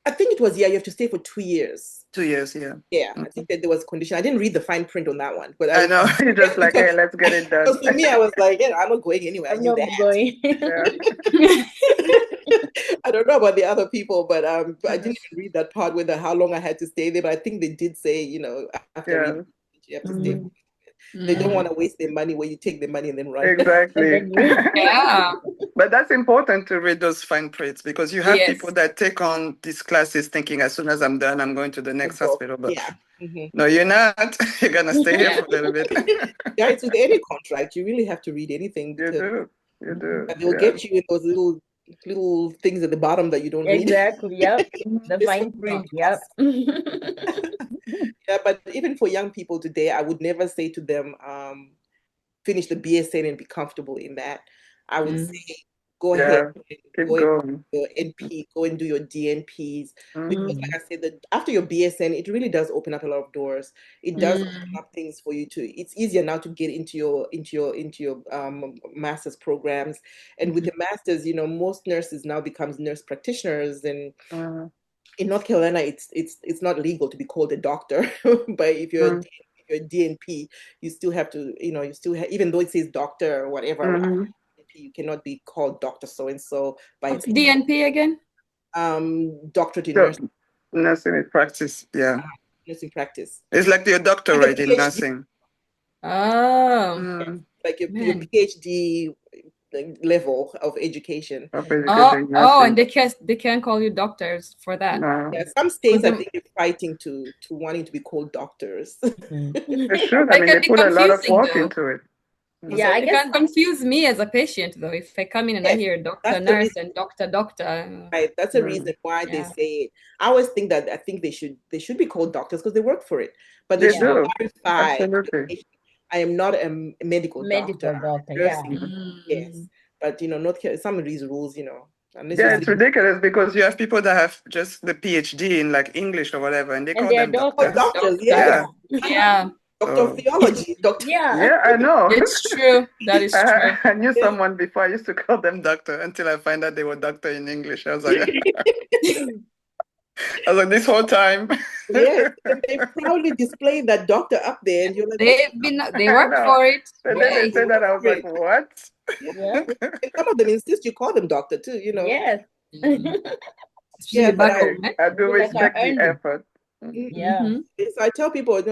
I think it was you have to stay for 2 years. 2 years, yeah. Yeah, I think that there was a condition. I didn't read the fine print on that one, but I know. You're just guess like, hey, let's get it done. because for me, I was like, I'm not going anywhere. I I'm knew not that. going. Yeah. I don't know about the other people, but I Mm. didn't even read that part with how long I had to stay there. But I think they did say, after Yeah. reading, you have to stay. Mm. They don't want Mm. to waste their money where you take their money and then run. And Exactly. then you Yeah. But that's important to read those fine prints because you have people Yes. that take on these classes thinking as soon as I'm done, I'm going to the next So, hospital. But yeah. hmm no, you're not. You're going to stay here Yeah. for a little bit. Yeah, it's with any contract. You really have to read anything You because do. You do. they'll Yeah. get you in those little things at the bottom that you don't read. exactly. Yep. The This fine one's not print. Yep. Yeah, but even for young people today, I would never say to them, finish the BSN and be comfortable in that. I would Mm. say, go ahead Yeah. and Keep go and going. do your NP, go and do your DNPs. Because, Mhm. like I said, that after your BSN, it really does open up a lot of doors. It does open Mm. up things for you to. It's easier now to get into your master's programs, and with Mhm. the masters, most nurses now becomes nurse practitioners, and Mhm. in North Carolina, it's not legal to be called a doctor, but if you're a DNP, you still have to, you still have, even though it says doctor or whatever, Mhm. you cannot be called doctor so and so by What's its DNP again? doctorate in So, nursing, nursing in practice, yeah. nursing practice, It's like your like a doctorate in PhD, nursing. Oh, Mm. like your man. PhD level of education. Of Oh, education in oh, and nursing. they can't call you doctors for that. Yeah, No. some With states I them, think are fighting to wanting to be called doctors. Mm. They should. I that mean, can they be put a lot of confusing work though. into it. I'm Mm. Yeah, I sorry. It guess. can confuse me as a patient though. If I come in and I Yes, hear doctor, that's the nurse, reason. and doctor. Right, that's a Mm. reason why they Yeah. say it. I always think that I think they should be called doctors because they work for it, but they They should Yeah. do. clarify to the Absolutely. patient, I am not a medical doctor, Medical I'm doctor. a Yeah. nursing. Yes, Mm. but North Carolina, some of these rules, unless you're Yeah, saying, it's ridiculous because you have people that have just the PhD in like English or whatever, and they And call they're them oh, doctors. doctors. doctors, Doctors. yes, Yeah. Yeah, doctor of So theology, doctor. Yeah. yeah, I know. it's true. That is true. I knew someone before. I used to call them doctor until I find out they were doctor in English. I was like, this whole time. Yes, and they proudly display that doctor up there, and you're like, okay, They I work know. for it. The day yes, they Hey. they said that, work I was for like, it. what? Yeah. Yeah. And some of them insist you call them doctor too. Yes. Mm. Yeah, Especially but back Hey, home, eh? I do Feel like I respect the earned it. effort. mm, Yeah. Mm-hmm. so I tell people,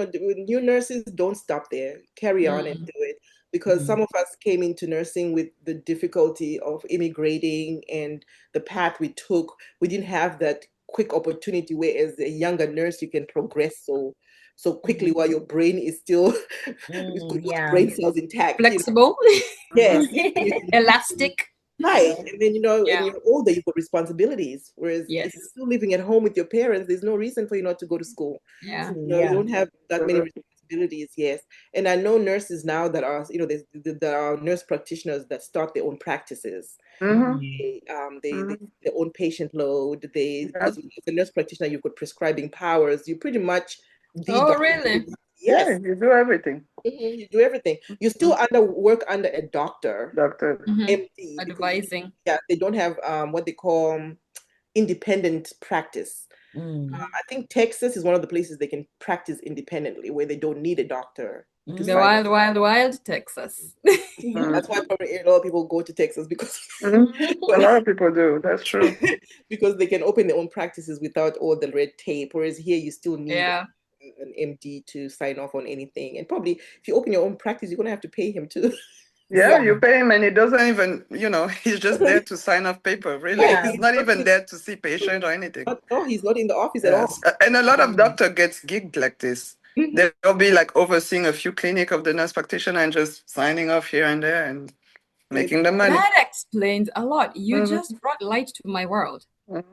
new nurses don't stop there. Carry on and Mm. do it. because some of us came into nursing with the difficulty of immigrating and the path we took. We didn't have that quick opportunity where as a younger nurse you can progress so quickly while your brain is still with all the Yeah. brain cells intact, Flexible, Yes, and you can elastic. right. And then, and Yeah. you're older, you've got responsibilities. Whereas if you're Yes. still living at home with your parents, there's no reason for you not to go to school. Yeah. You Yeah. don't have that many Absolutely. responsibilities, yes. And I know nurses now that are, there are nurse practitioners that start their own practices. Mm-hmm. They their own patient load. Yeah. Because as a nurse practitioner, you've got prescribing powers. You pretty much the Oh, doctor. really? Yeah, Yes, you do everything, you do everything. You still work under a doctor, doctor. MD, because Advising. they don't have what they call independent practice. Mm. I think Texas is one of the places they can practice independently, where they don't need a doctor to The sign wild, off. wild, wild Texas. Mm. That's why probably a lot of people go to Texas because Mhm. A lot of people do. That's true. because they can open their own practices without all the red tape. Whereas here, you still need Yeah. an MD to sign off on anything. And probably if you open your own practice, you're gonna have to pay him too. Yeah, Yeah. you pay him and he doesn't even, he's just there to sign off paper, really. Yeah. He's not even there to see patient or anything. No, he's not in the office at all. Yes. And a lot of doctor gets gigged like this. They'll be like overseeing a few clinic of the nurse practitioner and just signing off here and there and making the money. That explains a lot. You Mhm. just brought light to my world. Mhm.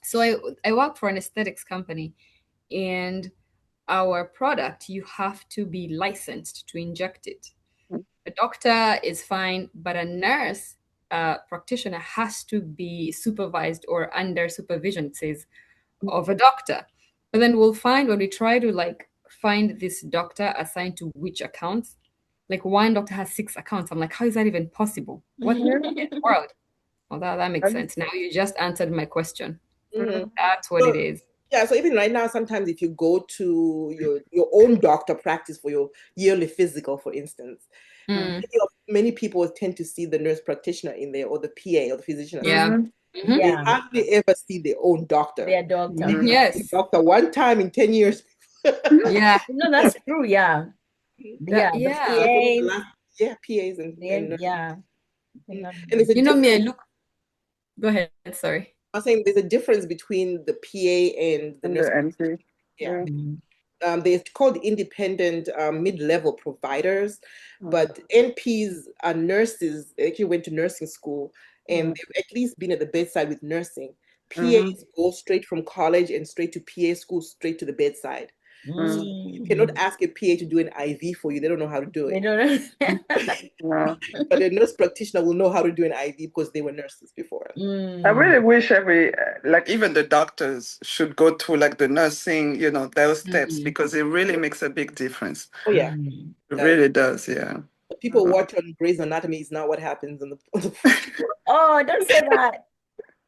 So I work for an aesthetics company, and our product, you have to be licensed to inject it. A doctor is fine, but a nurse practitioner has to be supervised or under supervision, it says, of a doctor. But then we'll find when we try to find this doctor assigned to which accounts, like one doctor has 6 accounts. I'm like, how is that even possible? What in the world? Well, that makes sense. Now you just answered my question. Mhm. That's what it is. Yeah, so even right now, sometimes if you go to your own doctor practice for your yearly physical, for instance, Mm, many people tend to see the nurse practitioner in there or the PA or the physician yeah. assistant. Mhm. They Yeah. hardly ever see their own doctor. Their doctor. Mhm. Yes. Doctor one time in 10 years. Yeah. No, that's true. Yeah. Yeah. The Yeah. That's one of the PAs. last, PAs and nurses. Yeah. And there's a You know me, I difference. look. Go ahead. Sorry. I'm saying there's a difference between the PA and the And nurse. the MP. Yeah. Mm. They're called independent mid-level providers, but NPs are nurses. They actually went to nursing school and they've at least been at the bedside with nursing. PAs go straight from college and straight to PA school, straight to the bedside. So you cannot ask a PA to do an IV for you. They don't know how to do They it. don't Yeah. But a nurse practitioner will know how to do an IV because they were nurses before. I really wish like even the doctors should go through like the nursing, those steps because it really makes a big difference. Oh yeah, It really does, yeah. what people watch on Grey's Anatomy is not what happens on the Oh, don't say that.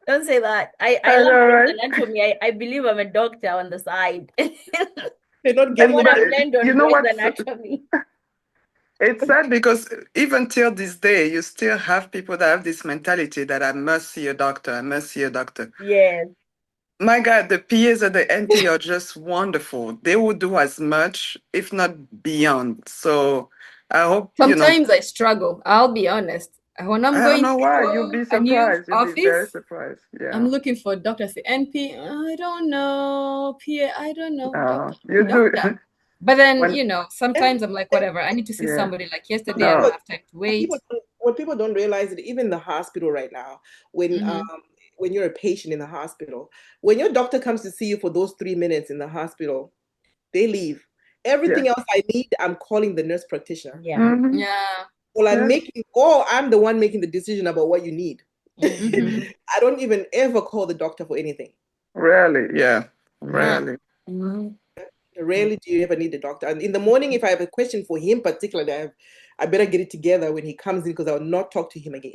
Don't say that. I I love know, Grey's right? Anatomy. I believe I'm a doctor on the side. They're not I getting want enough. to blend on You know Grey's what's Anatomy. it's sad because even till this day, you still have people that have this mentality that I must see a doctor, I must see a doctor. Yes. My God, the PAs at the NP are just wonderful. They will do as much, if not beyond. So I hope, Sometimes I struggle. I'll be honest. When I'm I don't going know why. You'll to be a new surprised. You'll be very office, surprised. I'm Yeah. looking for doctors. NP, I don't know. PA, I don't know. Doctor, You do. doctor. But then, When, sometimes I'm like, whatever. I need to see yeah. somebody. Like yesterday, I don't No. have time to wait. What people don't realize is even the hospital right now, Mhm. when you're a patient in the hospital, when your doctor comes to see you for those 3 minutes in the hospital, they leave. Yeah. Everything else I need, I'm calling the nurse practitioner. Yeah. Mhm. Yeah. Well, Yes. I'm the one making the decision about what you need. Mhm. I don't even ever call the doctor for anything. Rarely. Yeah. Huh. Rarely. Mhm. Rarely do you ever need a doctor. And in the morning, if I have a question for him particularly, I better get it together when he comes in because I will not talk to him again.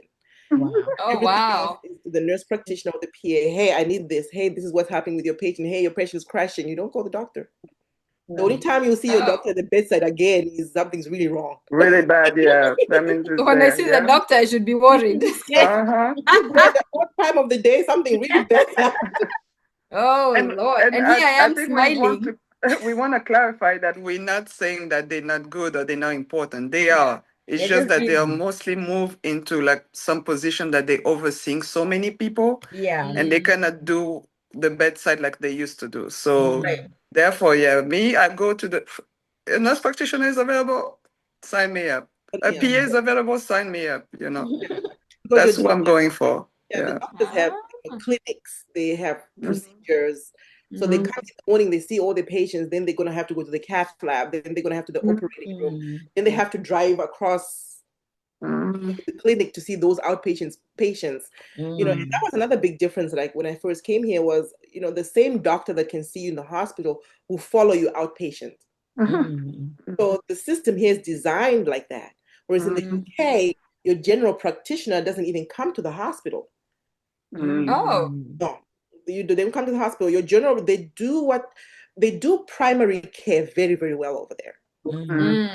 Wow. Oh, Everything else wow. is to the nurse practitioner or the PA. Hey, I need this. Hey, this is what's happening with your patient. Hey, your patient's crashing. You don't call the doctor. The only time you'll see your Oh. doctor at the bedside again is something's really wrong. Really bad. Yeah. That means So it's when I there. see the Yeah. doctor, I should be worried. Uh-huh. At what time of the day something really bad happened? Oh, And Lord. and And I, here I I am think we want smiling. to we want to clarify that we're not saying that they're not good or they're not important. They are. It's It just just that they are easy. mostly moved into like some position that they overseeing so many people, Yeah. and they cannot do the bedside like they used to do. So Mhm. therefore, yeah, me, I go to the a nurse practitioner is available, sign me up. A Yeah, PA is available, sign me up. because That's what I'm going for. yeah, the Yeah. doctors have clinics, they have Mhm. procedures. So they Mm. come in the morning, they see all the patients, then they're gonna have to go to the cath lab, then they're gonna have to the Mhm. operating room, Mm. then they have to drive across Mhm. the clinic to see those outpatients patients. And that Mm. was another big difference. Like when I first came here was, the same doctor that can see you in the hospital will follow you outpatient. Mhm. Mm. So the system here is designed like that. Whereas in the Mhm. UK, your general practitioner doesn't even come to the hospital. Mhm. Oh. Mm. No, they don't come to the hospital. Your general, they do primary care very, very well over there. Mm.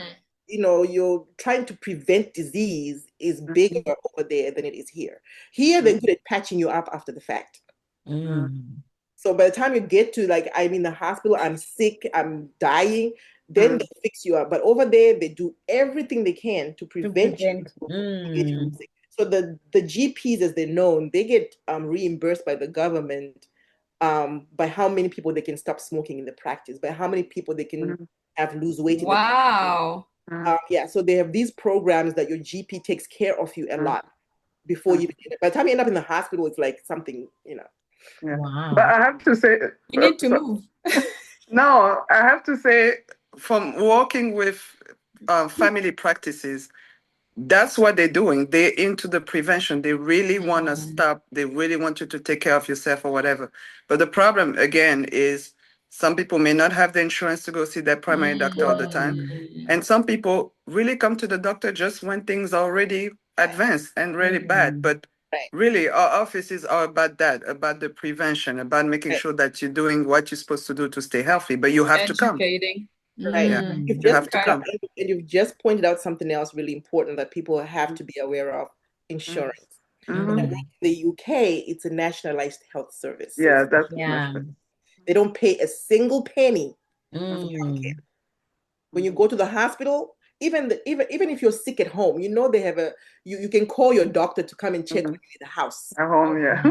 Mm. You're trying to prevent disease is bigger Mhm. over there than it is here. Here, they're good at patching you up after the fact. Mm. So by the time you get to like, I'm in the hospital, I'm sick, I'm dying, then Mhm. they fix you up. But over there, they do everything they can to To prevent you prevent. from getting Mm. sick. So the GPs, as they're known, they get reimbursed by the government by how many people they can stop smoking in the practice, by how many people they can Mhm. have lose weight in the practice. Wow. Yeah, so they have these programs that your GP takes care of you a Mhm. lot before you. By the time you end up in the hospital, it's like something. Yeah. But Wow. I have to say, You need to so, move. no, I have to say, from working with family practices, that's what they're doing. They're into the prevention. They really want to Mm. stop. They really want you to take care of yourself or whatever. But the problem, again, is some people may not have the insurance to go see their primary doctor all the time. Mm. Mm. And some people really come to the doctor just when things are already advanced and really bad. Mm. But Right, really, our offices are about that, about the prevention, about making right, sure that you're doing what you're supposed to do to stay healthy. But you have to come. Educating. right. Yeah, Mm. You've Mm. you just have to pointed Okay. out, come. and you've just pointed out something else really important that people have to be aware of: insurance. When I Mm-hmm. work Mm. in the UK, it's a nationalized health service, so Yeah, that's much Yeah. better. they don't pay a single penny for Mm. healthcare. When you go to the hospital, even if you're sick at home, they have you can call your doctor to come and check on Mhm. you in the house. At home, yeah.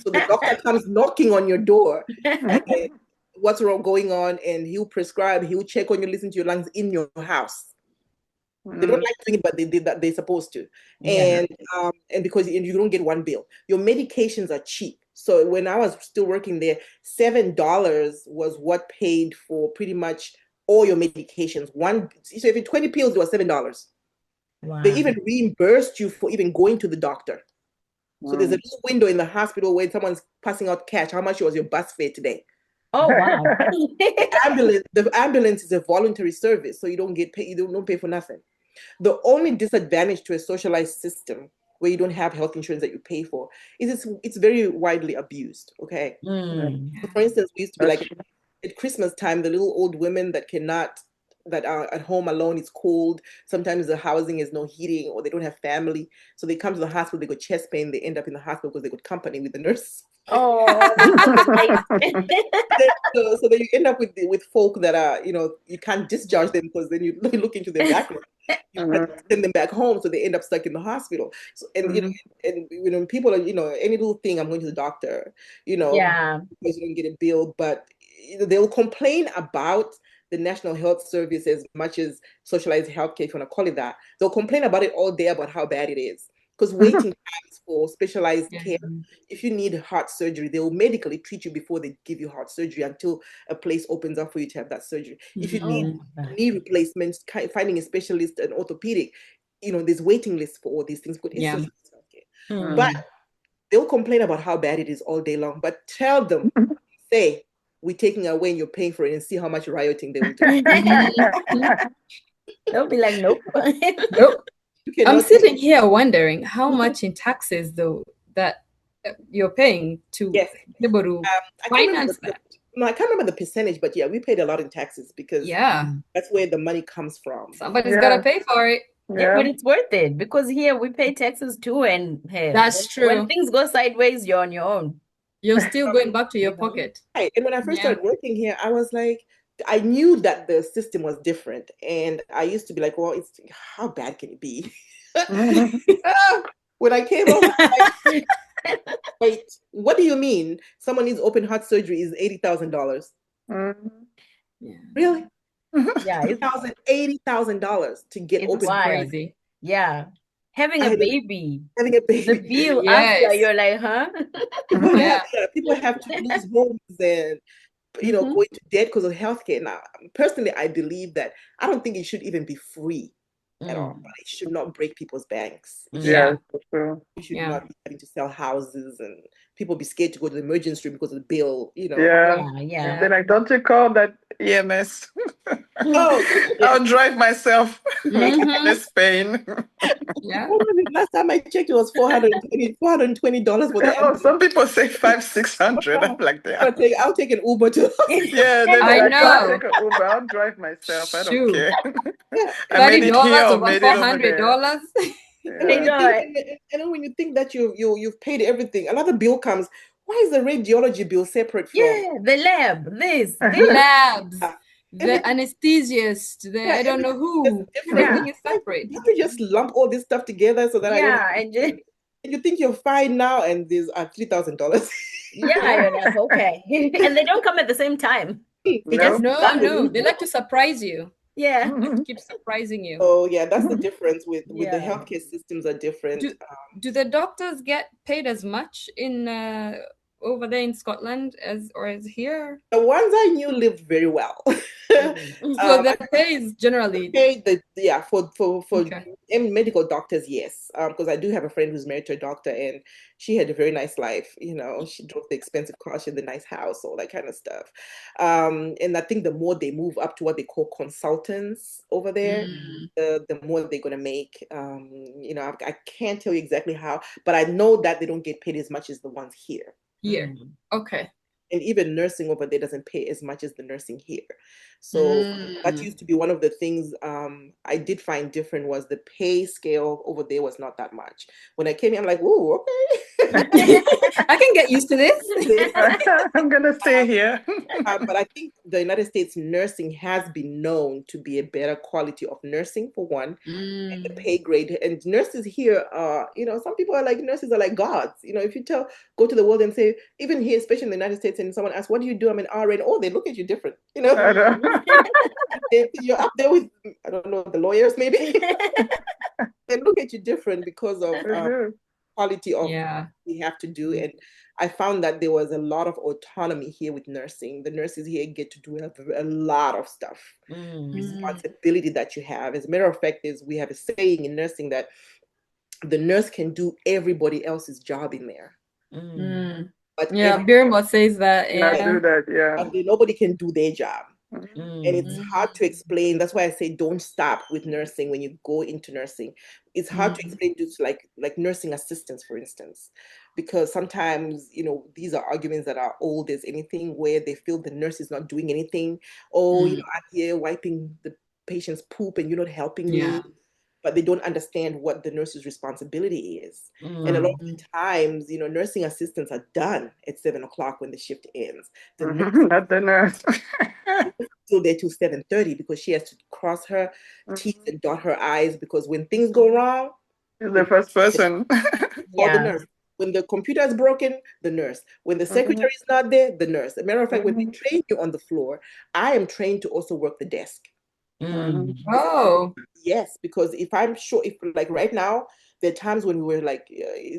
So the doctor comes knocking on your door, and what's wrong going on, and he'll prescribe, he'll check on you, listen to your lungs in your house. They don't Mhm. like doing it, but they did that. They're supposed to, Yeah. and because you don't get one bill, your medications are cheap. So when I was still working there, $7 was what paid for pretty much all your medications. So if you 20 pills, it was $7. They Wow. even reimbursed you for even going to the doctor. So there's a Mm. little window in the hospital where someone's passing out cash. How much was your bus fare today? Oh, wow. The ambulance is a voluntary service, so you don't get paid. You don't pay for nothing. The only disadvantage to a socialized system where you don't have health insurance that you pay for is it's very widely abused. Okay. Mm. So for instance, we used to be That's like true. at Christmas time, the little old women that are at home alone, it's cold. Sometimes the housing is no heating or they don't have family. So they come to the hospital, they got chest pain, they end up in the hospital because they got company with the nurse. Oh, they can relate. So then you end up with folk that are, you can't discharge them because then you look into their background. You can't Mhm. send them back home, so they end up stuck in the hospital. So Mhm. and people are, any little thing, I'm going to the doctor, Yeah. because you don't get a bill, but they'll complain about the National Health Service as much as socialized healthcare, if you want to call it that. They'll complain about it all day about how bad it is. Because waiting times for specialized Yeah. care, if you need heart surgery, they will medically treat you before they give you heart surgery until a place opens up for you to have that surgery. If you need Oh, Mm. my God. knee replacements, finding a specialist, an orthopedic, there's waiting lists for all these things, but it's Yeah. socialized healthcare. But Mm. they'll complain about how bad it is all day long. But tell them, say, we're taking away and you're paying for it, and see how much rioting they will do. Mhm. They'll be like, nope. Nope. You I'm cannot take. sitting here wondering how much in taxes, though, that you're paying to Yes, be able to I can't remember finance that. no, I can't remember the percentage, but yeah, we paid a lot in taxes because Yeah. that's where the money comes from. Somebody's got to Yeah, pay for it. Yeah, yeah. but it's worth it because here we pay taxes too, and hey, That's when true. things go sideways, you're on your own. You're still going back to your pocket. Right. And when I first Yeah. started working here, I was like, I knew that the system was different, and I used to be like, well, it's how bad can it be? When I came over, wait, what do you mean? Someone needs open heart surgery is $80,000. Yeah. Really? Yeah, $80,000 to get it's open It's heart. wild. crazy. Yeah. Having I a had baby, having a the baby. bill after, Yes. you're like, huh? Yeah. People have to lose homes and Mhm. go into debt because of healthcare. Now, personally, I believe that I don't think it should even be free at all, Mm, but it should not break people's banks. Yeah. for sure. We should Yeah. not be having to sell houses and people be scared to go to the emergency room because of the bill. Yeah. yeah, yeah. They're like, don't you call that EMS? Oh, yeah. I'll drive myself. Mm-hmm. It's pain. Yeah. Last time I checked, it was $420 for the Oh, ambulance. some people say 500-600. I'm like, yeah. I'll take an Uber to. Yeah, they're I like, I'll know. take an Uber. I'll drive myself. I don't Shoot. care. Yeah. I made $30 it here or over made four it over hundred there. dollars. And when I Yeah. you know think, it. and then when you think that you've paid everything, another bill comes. Why is the radiology bill separate from? Yeah, the lab, this. Labs, Yeah, the everything, anesthesiast, the yeah, I don't know everything is who. just different. Yeah, Everything is separate. Can't we just lump all this stuff together so that I don't have? yeah, and just, And you think you're fine now, and there's $3,000. yeah, Yeah. you're like, okay. And they don't come at the same time. It just No. No, no. bundles. They like to surprise you. Yeah, Like to keep surprising you. Oh yeah, that's the difference with the yeah. healthcare systems are different. Do do the doctors get paid as much in over there in Scotland as here? The ones I knew lived very well. So Mm. the pay is generally Okay, yeah, for okay. medical doctors, yes. Because I do have a friend who's married to a doctor, and she had a very nice life. She drove the expensive car, she had the nice house, all that kind of stuff. And I think the more they move up to what they call consultants over there, Mm, the more they're gonna make. I can't tell you exactly how, but I know that they don't get paid as much as the ones here. here. Mm. Okay. And even nursing over there doesn't pay as much as the nursing here. So that Mm, used to be one of the things I did find different was the pay scale over there was not that much. When I came here, I'm like, "Ooh, okay." I can get used to this. I'm gonna stay here. But I think the United States nursing has been known to be a better quality of nursing for one, and the Mm, pay grade. And nurses here are, some people are like nurses are like gods. If you go to the world and say, even here, especially in the United States, and someone asks, "What do you do?" I'm an RN. Oh, they look at you different. I know. You're up there with, I don't know, the lawyers maybe. They look at you different because of They do. quality of yeah. we have to do. And I found that there was a lot of autonomy here with nursing. The nurses here get to do a lot of stuff. Mm. Responsibility that you have. As a matter of fact, we have a saying in nursing that the nurse can do everybody else's job in there, Mm. Mm. but Yeah, Birma says that, Not yeah. do that, yeah. nobody can do their job. And it's Mm. hard to explain. That's why I say don't stop with nursing when you go into nursing. It's hard to explain to like nursing assistants, for instance, because sometimes these are arguments that are old as anything, where they feel the nurse is not doing anything. Oh, Mm. I'm here wiping the patient's poop and you're not helping Yeah. me. But they don't understand what the nurse's responsibility is. And a lot Mm. of the times, nursing assistants are done at 7 o'clock when the shift ends. The nurse Not the nurse. is still there till 7:30 because she has to cross her teeth and dot her I's, because when things go wrong, He's the the first person. call the Yeah. nurse. When the computer is broken, the nurse. When the Mhm, secretary is not there, the nurse. As a matter of fact, when they mhm, train you on the floor, I am trained to also work the desk. Mm. mhm. Oh. Yes, because if I'm sure, if like right now, there are times when we were like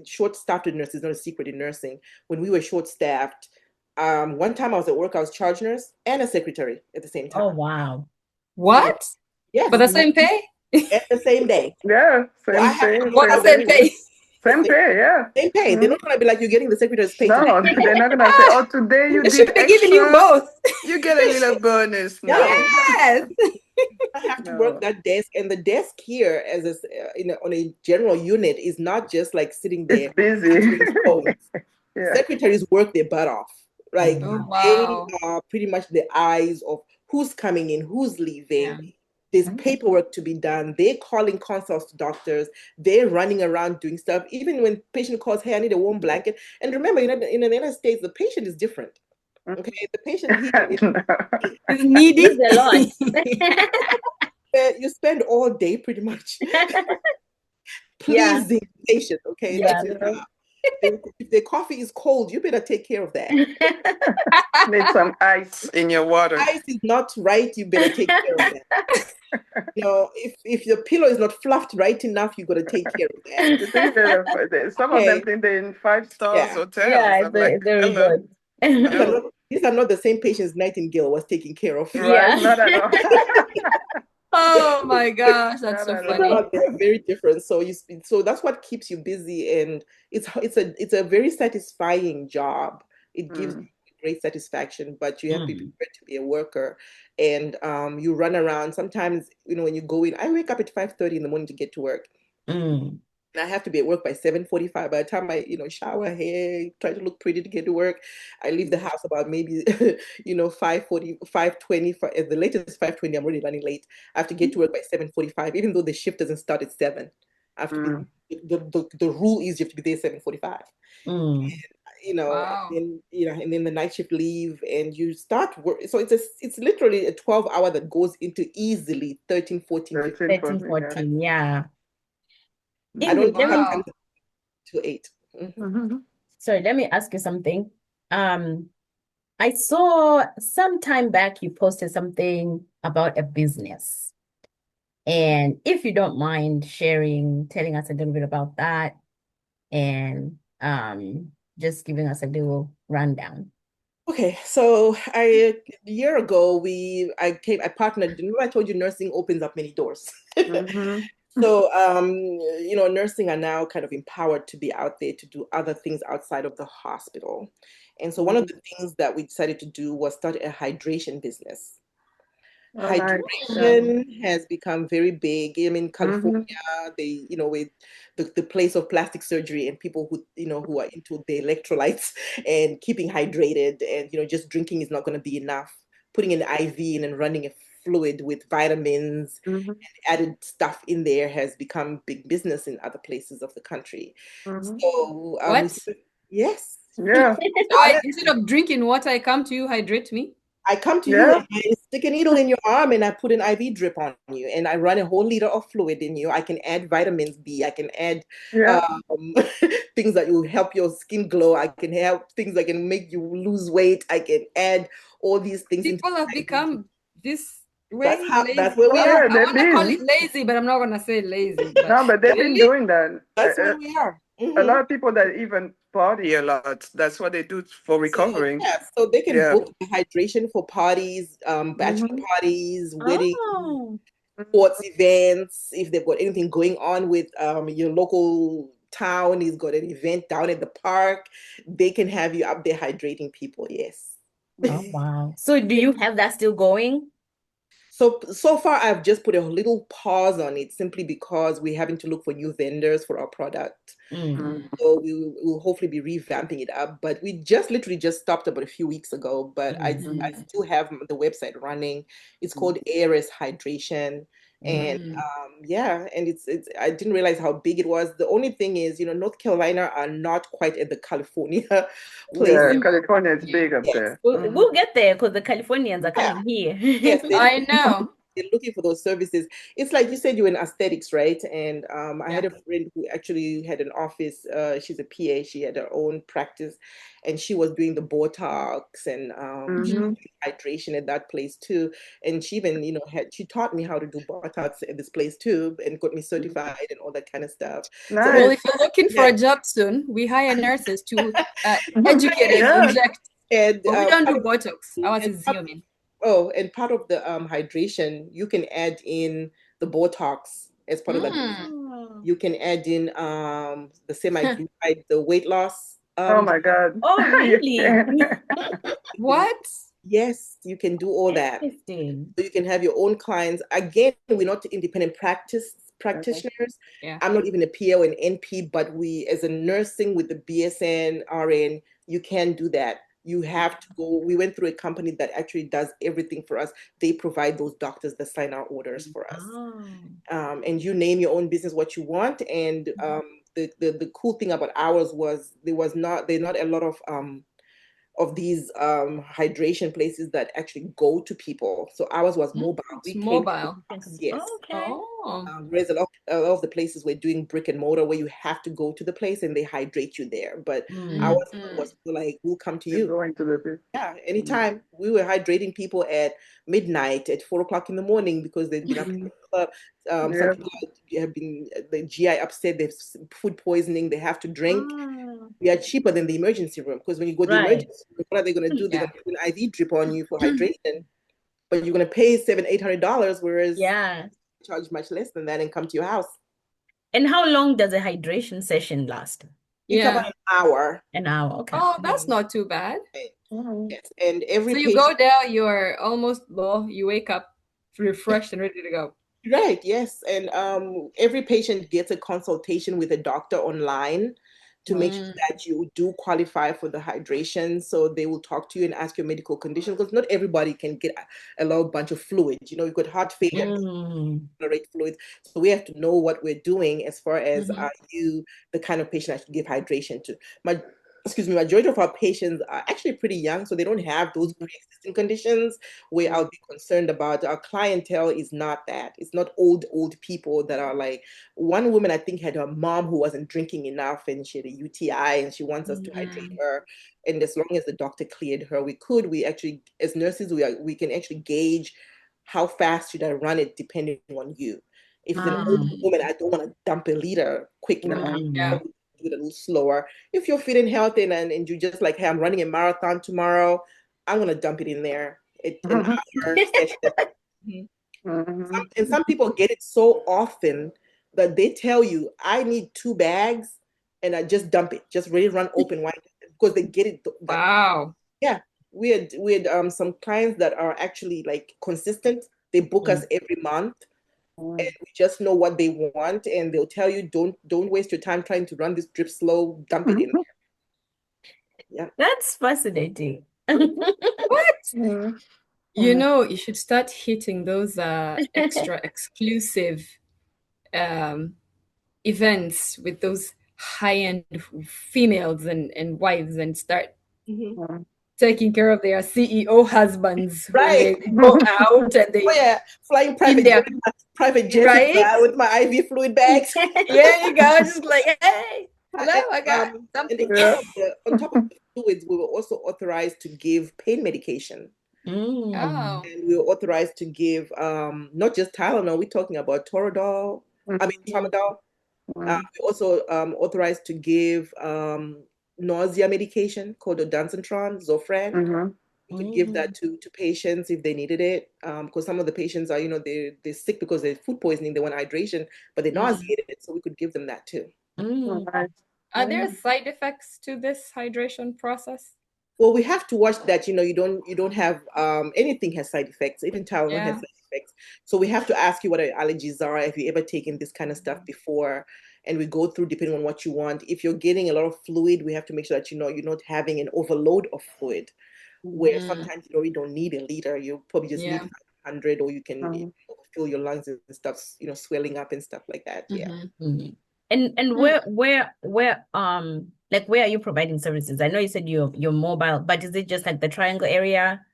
short-staffed in nurses, not a secret in nursing. When we were short-staffed, one time I was at work, I was charge nurse and a secretary at the same Oh, time. wow. Yes, What? For yes, the same pay? at the same day. Yeah, So I same have pay, to What look the same out. same day. pay? Same pay, yeah. Same pay. They're Mhm. not gonna be like you're getting the secretary's pay today. No, they're not gonna say, "Oh, today you They did should be giving you extra. both. You get a little bonus." Yeah, No, Yes. I have to work no. that desk, and the desk here, on a general unit, is not just like sitting It's there busy. answering phones. Yeah. Secretaries work their butt off. Oh, Like Oh, wow. they wow. are pretty much the eyes of who's coming in, who's Yeah. leaving. There's paperwork to be done. They're calling consults to doctors. They're running around doing stuff. Even when patient calls, "Hey, I need a warm blanket." And remember, in the United States, the patient is different. Okay, the patient here It's needy. It's a lot. you spend all day pretty much Yeah. pleasing the patient. Okay, Yeah. that's your job. If their coffee is cold, you better take care of that. Need some ice in your water. Ice is not right, you better take care of that. You know, if your pillow is not fluffed right enough, you got to take care of that. You think some of them Okay, think they're in 5 stars yeah. hotels. Yeah, I'm like, the hello, result. no, These are not the same patients Nightingale was taking care of. right? Yeah. Not at all. Oh my gosh, that's Not so at They're funny. all. not, they're very different. So that's what keeps you busy, and it's a very satisfying job. It gives you Mm. great satisfaction, but you have to be Mm, prepared to be a worker. And you run around. Sometimes, when you go in, I wake up at 5:30 in the morning to get to work. mm, And I have to be at work by 7:45. By the time I, shower, hair, try to look pretty to get to work, I leave the house about maybe, 5:40, 5:20. At the latest 5:20, I'm already running late. I have to get to work by 7:45, even though the shift doesn't start at 7. I have to be, Mm. the rule is you have to be there 7:45. mm. Wow. And then the night shift leave and you start work. So it's literally a 12 hour that goes into easily 13, 14, 15. 13, 13, 14, yeah. 14. Yeah. I Ingrid, don't let have me, time Wow. to 8. Mhm. Mhm. sorry, let me ask you something. Um, I saw some time back you posted something about a business. And if you don't mind sharing, telling us a little bit about that and just giving us a little rundown. Okay, so a year ago I partnered. Remember I told you nursing opens up many doors. Mhm. So nursing are now kind of empowered to be out there to do other things outside of the hospital. And so one of the things that we decided to do was start a hydration business. Oh, nice. Yeah. Mm, Hydration has become very big. I mean, California, Mhm. with the place of plastic surgery and people who are into the electrolytes and keeping hydrated and, just drinking is not going to be enough. Putting an IV in and running a fluid with vitamins, Mhm. added stuff in there has become big business in other places of the country. Mhm. So, What? yes. Yeah. So instead of drinking water, I come to you, hydrate me? I come to you Yeah. and I stick a needle in your arm and I put an IV drip on you and I run a whole liter of fluid in you. I can add vitamins B. I can add Yeah. um, things that will help your skin glow. I can help things that can make you lose weight. I can add all these things into People have the IV drip. become this way That's lazy. where we Well, are. Yeah, I they've want to call it been. lazy, but I'm not gonna say lazy. But No, but they've been really, doing that. That's where we are. A Mhm. lot of people that even party a lot, that's what they do for So recovering. yeah, so they can Yeah. book the hydration for parties, bachelor Mhm. parties, weddings, oh, sports events, if they've got anything going on with your local town, he's got an event down at the park, they can have you up there hydrating people. Yes. oh, wow. So do you have that still going? So far, I've just put a little pause on it simply because we're having to look for new vendors for our product. Mm, Mm. So we will hopefully be revamping it up. But we just literally just stopped about a few weeks ago. But I mm, I Mhm. still have the website running. It's mm, called ARS Hydration. And mm. mm, yeah, and it's I didn't realize how big it was. The only thing is, North Carolina are not quite at the California place. Yeah, level. California is Yeah. big up Yes. there. We'll Mhm. get there because the Californians are Yeah. coming here. Yes, I know. they're looking for those services. It's like you said, you're in aesthetics, right? And I Yeah. had a friend who actually had an office. She's a PA. She had her own practice, and she was doing the Botox and she was Mhm. doing hydration at that place too. And she even, she taught me how to do Botox at this place too, and got me certified and all that kind of stuff. So Well, Nice. if you're looking for yeah, a job soon, we hire nurses to educate and Yeah. inject, and but we don't do Botox. Ours and is Xeomin. and part of the hydration, you can add in the Botox as part of that. Mm. Oh, You can add in the semaglutide, the weight loss. Oh my God. oh, You really? can. What? Yes, you can do all that. Interesting. So you can have your own clients. Again, we're not independent practitioners. Yeah. I'm not even a PA or an NP, but we, as a nursing with the BSN, RN, you can do that. You have to go. We went through a company that actually does everything for us. They provide those doctors that sign our orders for us. Oh. And you name your own business what you want. And the cool thing about ours was there not a lot of of these hydration places that actually go to people. So ours was mobile. It's We came to the mobile. house, yes. Okay. Oh. Whereas a lot of the places we're doing brick and mortar where you have to go to the place and they hydrate you there. But ours was like, we'll come to You're you. going to the place. Yeah, anytime. We were hydrating people at midnight, at 4 o'clock in the morning because they've been up in the club. Some Yeah. people have been the GI upset, they've food poisoning, they have to drink. Ah, We are cheaper than the emergency room because when you go to the right. emergency room, what are they going to do? They're Yeah. going to put an IV drip on you for hydration, but you're going to pay $700-800, whereas Yeah. charge much less than that and come to your house. And how long does a hydration session last? It's about Yeah. an hour. An hour. Okay. Oh, that's not too bad. Yes, and every So you patient. go there, you're almost, well, you wake up refreshed and ready to go. Right, yes. And every patient gets a consultation with a doctor online to make sure that you do qualify for the hydration. So they will talk to you and ask your medical condition because not everybody can get a large bunch of fluids. You know, you've got heart failure, Mm. tolerate fluids. So we have to know what we're doing as far as Mhm. are you the kind of patient I should give hydration to. Majority of our patients are actually pretty young, so they don't have those pre-existing conditions where I'll be concerned about. Our clientele is not that. It's not old people that are like, one woman I think had her mom who wasn't drinking enough and she had a UTI and she wants us to hydrate her. And as long as the doctor cleared her, we actually, as nurses, we can actually gauge how fast should I run it depending on you. If it's an Ah. older woman, I don't want to dump a liter quick. Yeah. Do it a little slower. If you're feeling healthy and you just like, hey, I'm running a marathon tomorrow, I'm gonna dump it in there. It's an hour session. And some people get it so often that they tell you, I need 2 bags, and I just dump it, just really run open wide because they get it that. Wow. Yeah, we had some clients that are actually like consistent. They book us every month, and we just know what they want, and they'll tell you, don't waste your time trying to run this drip slow, dump it in. Yeah. That's fascinating. What? You know, you should start hitting those extra exclusive um, events with those high-end females and wives and start taking care of their CEO husbands when Right. they go out and Oh they yeah, flying in private their private jet right. with my IV fluid bags. There you go. Just like, hey, hello, I got And something. on top of the fluids, we were also authorized to give pain medication. Oh. And we were authorized to give not just Tylenol, we're talking about Toradol, Tramadol. We're also authorized to give nausea medication called ondansetron, Zofran. We could give that to patients if they needed it, because some of the patients are, they're sick because they're food poisoning, they want hydration, but they're nauseated, so we could give them that too. Are there side effects to this hydration process? Well, we have to watch that, you don't have anything has side effects, even Tylenol has Yeah. side effects. So we have to ask you what your allergies are, if you ever taken this kind of stuff before, and we go through depending on what you want. If you're getting a lot of fluid, we have to make sure that you're not having an overload of fluid, where sometimes you don't need a liter, you probably just need Yeah. 500, or you can fill your lungs and stuff, swelling up and stuff like that. Yeah. And where like where are you providing services? I know you said you're mobile, but is it just like the Triangle area?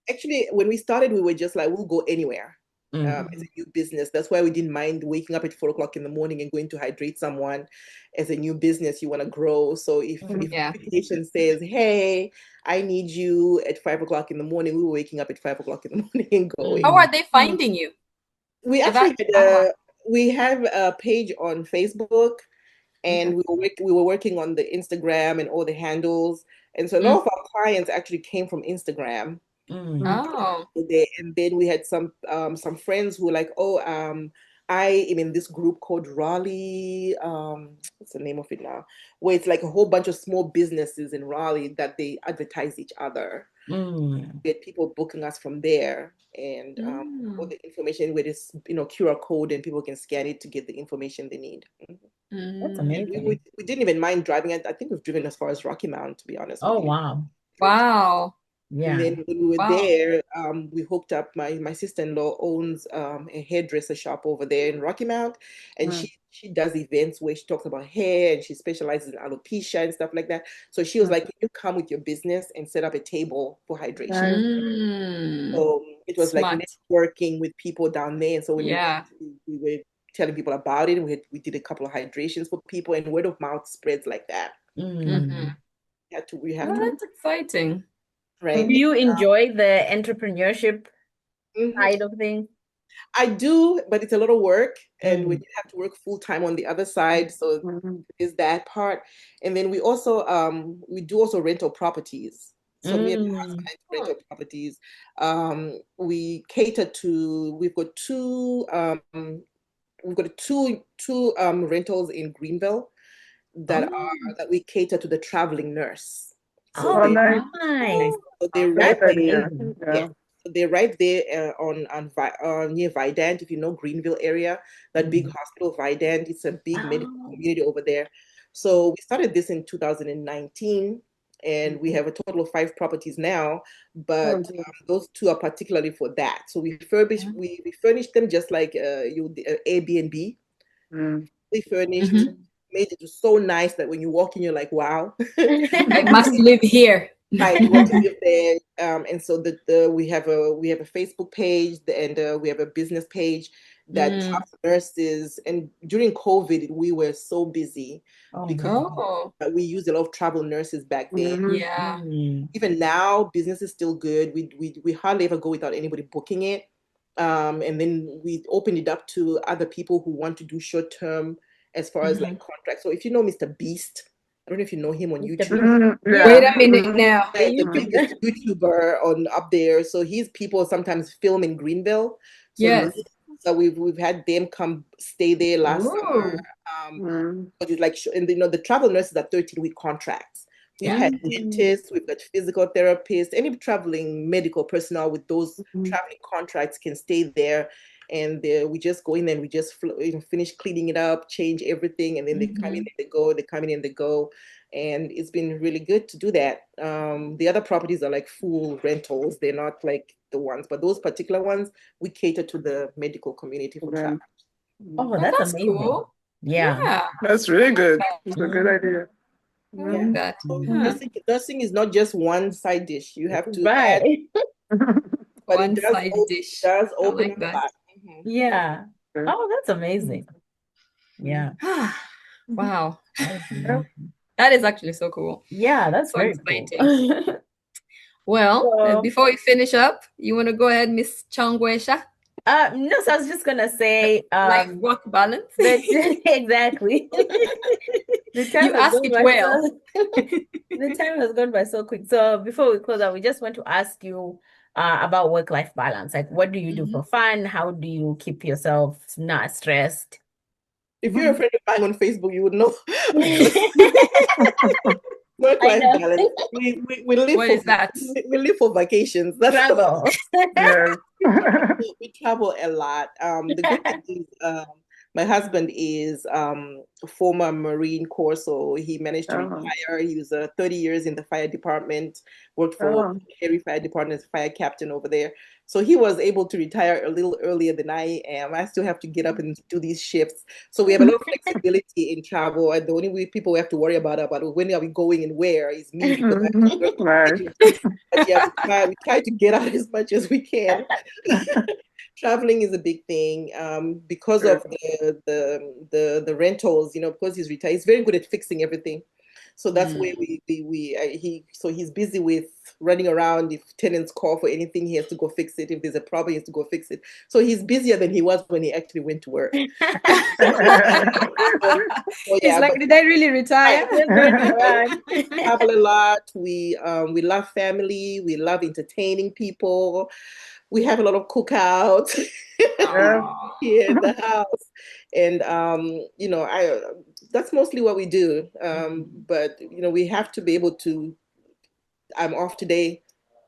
Actually, when we started, we were just like, we'll go anywhere. As a new business. That's why we didn't mind waking up at 4 o'clock in the morning and going to hydrate someone. As a new business, you want to grow. So if Yeah. a patient says, hey, I need you at 5 o'clock in the morning, we were waking up at 5 o'clock in the morning and going. How are they finding you? We Is actually that we have a page on Facebook, and we were working on the Instagram and all the handles. And so a lot of our clients actually came from Instagram. Oh. And then we had some friends who were like, oh, I am in this group called Raleigh. What's the name of it now? Where it's like a whole bunch of small businesses in Raleigh that they advertise each other. We had people booking us from there, and all the information with this QR code, and people can scan it to get the information they need. That's And amazing. we didn't even mind driving it. I think we've driven as far as Rocky Mountain, to be honest with Oh you. wow. Wow. And Yeah. then when we were Wow. there, we hooked up. My sister-in-law owns a hairdresser shop over there in Rocky Mount, and she does events where she talks about hair and she specializes in alopecia and stuff like that. So she was like, "Can you come with your business and set up a table for hydration?" Mm, So it was like smart. networking with people down there. And so when Yeah. we were telling people about it, we did a couple of hydrations for people, and word of mouth spreads like that. Mm-hmm. We have Oh, to, that's exciting. right? Do you enjoy the entrepreneurship Mhm. side of things? I do, but it's a lot of work, and when Mm. you have to work full time on the other side, so is that part. And then we do also rental properties. So me and my husband Mm. have rental properties. We cater to. We've got two rentals in Greenville Oh, that we cater to the traveling nurse. So oh, they nice. so they're That's right there. amazing. Yes. So they're right there near Vidant, if you know Greenville area, that big Mm. hospital, Vidant. It's a big medical Oh, community over there. So we started this in 2019, and we have a total of 5 properties now. But those two are particularly for that. So we furnish them just like Airbnb. We furnished, mm. made it so nice that when you walk in, you're like, wow. I must live here. Right, you want to live there, and so we have a Facebook page, and we have a business page that Mm. talks to nurses. And during COVID, we were so busy Oh, because no. Oh, we used a lot of travel nurses back then. yeah. Mm. Even now, business is still good. We hardly ever go without anybody booking it. And then we opened it up to other people who want to do short term as far as Mhm. like contracts. So if you know Mr. Beast, I don't know if you know him on Mr. YouTube. Beast. Wait Yeah, a minute now. the The biggest YouTuber. YouTuber on up there. So his people sometimes film in Greenville. So Yes. we've had them come stay there last summer. Ooh. But it's like, and the travel nurses are 13-week contracts. We've Yeah. had dentists, we've got physical therapists, any traveling medical personnel with those traveling contracts can stay there. And we just go in and we just finish cleaning it up, change everything, and then they come in Mhm. and they go, they come in and they go. And it's been really good to do that. The other properties are like full rentals. They're not like the ones, but those particular ones, we cater to the medical community for travel. Oh, Oh, that's that's amazing. cool. Yeah. Yeah. That's really good. I It's a good idea. Yeah. like that. So Huh. nursing is not just one side dish. You have to add, Right. but it One does side it dish. does I open like up a that. lot. Mhm. Yeah. Oh, that's amazing. Yeah. Wow. That is amazing. That is actually so cool. Yeah, that's So very cool. exciting. Well, So, before we finish up, you want to go ahead, Miss Changwesha? no, so I was just gonna say, Life work balance. that exactly. The time You has ask gone it by well. so the time has gone by so quick. So before we close out, we just want to ask you about work-life balance. Like, what do you do Mhm. for fun? How do you keep yourself not stressed? If you're a friend of mine on Facebook, you would know I work-life know. balance. We live What for is that? we live for vacations. That's Travel. Yes. we travel a lot. The good thing is, my husband is a former Marine Corps, so he managed to Oh, retire. He was 30 years in the fire department, worked for oh. Harry Fire Department as fire captain over there. So he was able to retire a little earlier than I am. I still have to get up and do these shifts. So we have a lot of flexibility in travel. And the only way people we have to worry about when are we going and where is me because I have to work on Right. schedule. But yeah, we try to get out as much as we can. Traveling is a big thing because of the rentals. Because he's retired, he's very good at fixing everything. So that's Mm. where he's busy with running around. If tenants call for anything, he has to go fix it. If there's a problem, he has to go fix it. So he's busier than he was when he actually went to work. So It's yeah, like, but did I really retire? Just going around. travel a lot. We love family. We love entertaining people. We have a lot of cookouts Yeah. Aw. here in the house, and I that's mostly what we do. But we have to be able to. I'm off today.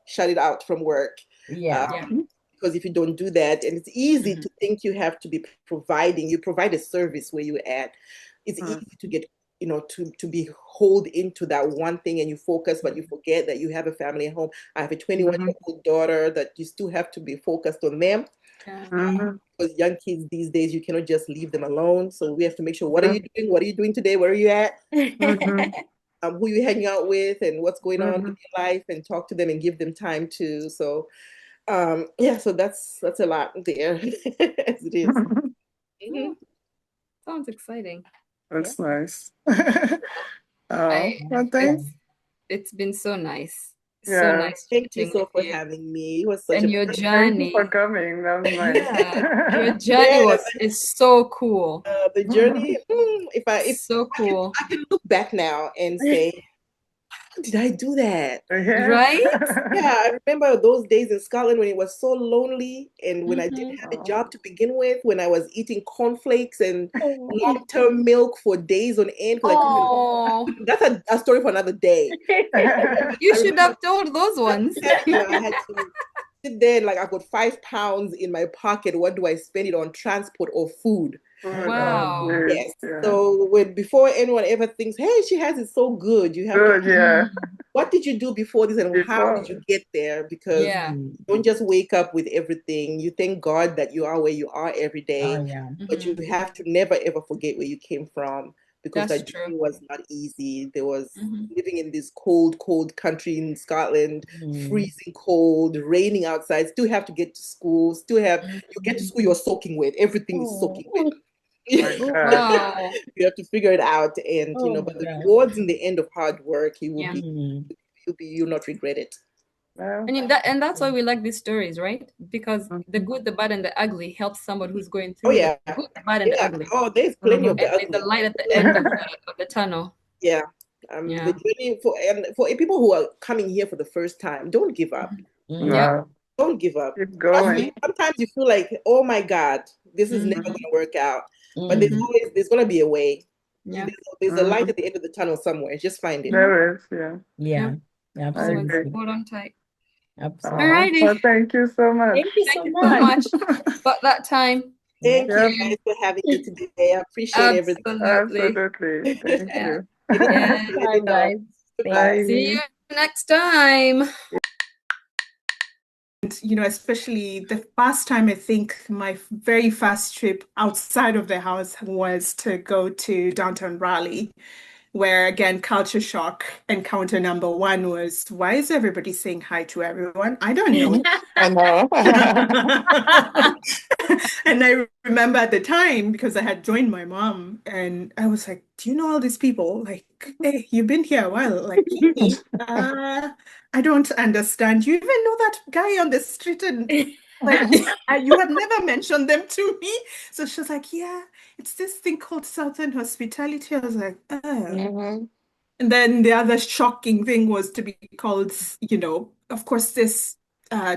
Shut it out from work. Yeah. Yeah. Because if you don't do that, and it's easy Mhm. to think you have to be providing, you provide a service where you're at. It's easy to get to be hold into that one thing, and you focus, but you forget that you have a family at home. I have a 21-year-old daughter that you still have to be focused on them. Yeah. Because young kids these days, you cannot just leave them alone. So we have to make sure, what are you doing? What are you doing today? Where are you at? Who you hanging out with, and what's going on in your life, and talk to them and give them time to. So so that's a lot there as it is. Yeah. Sounds exciting. That's nice. I Well, thanks. it's been so nice. So Yeah. nice Thank you chatting so with for you. having me. It was such And a your Thank you journey. for coming. That was nice. Yeah, your journey is so cool. the journey. If So cool. I can look back now and say, how did I do that? Yeah. Right? Yeah, I remember those days in Scotland when it was so lonely, and when I didn't have a Oh. job to begin with, when I was eating cornflakes and Oh. long-term milk for days on end, because Oh, that's a story for another day. you I should remember have told those ones. telling you, I had to sit there and like, I've got £5 in my pocket. What do I spend it on, transport or food? Good. Wow. Oh, please. Yes. Yeah. So before anyone ever thinks, hey, she has it so good, you have Good. to, Yeah. what did you do before this, and how Before. did you get there? Because Yeah. you don't just wake up with everything. You thank God that you are where you are every day, Oh, yeah. but you have to never ever forget where you came from, because That's that true. journey was not easy. There was living in this cold country in Scotland, freezing cold, raining outside, still have to get to school, still have, you get to school, you're soaking wet, everything is soaking wet. My God. Wow. You have to figure it out, and but the rewards in the end of hard work, you will you'll not regret it. Well, And that's why we like these stories, right? Because the good, the bad, and the ugly helps somebody who's going Oh through yeah, the good, the bad, and the ugly. oh, there's plenty of the And there's ugly. a light at the end of the tunnel. Yeah. Yeah. The journey for people who are coming here for the first time, don't give up. Yep. Don't give up. keep Trust going. me, sometimes you feel like, oh my God, this is never going to work out. But there's going to be a way. Yeah. There's a light at the end of the tunnel somewhere. Just find it. There is. Yeah. Yeah, Always absolutely. hold on tight. Absolutely. Alrighty. Well, thank you so much. Thank you Thank so you so much. much for that time. Thank Yep. you guys for having me today. I appreciate everything. Absolutely. Absolutely. Thank Yeah. you. Yeah. Let me know. Bye, guys. Bye. See you next time. Especially the first time, I think my very first trip outside of the house was to go to downtown Raleigh, where again, culture shock encounter number one was, why is everybody saying hi to everyone? I don't know. I know. And I remember at the time, because I had joined my mom, and I was like, do you know all these people? Like, hey, you've been here a while. Like, Kiki, I don't understand. You even know that guy on the street, and like, you have never mentioned them to me. So she was like, yeah, it's this thing called Southern hospitality. I was like, oh. And then the other shocking thing was to be called, of course, this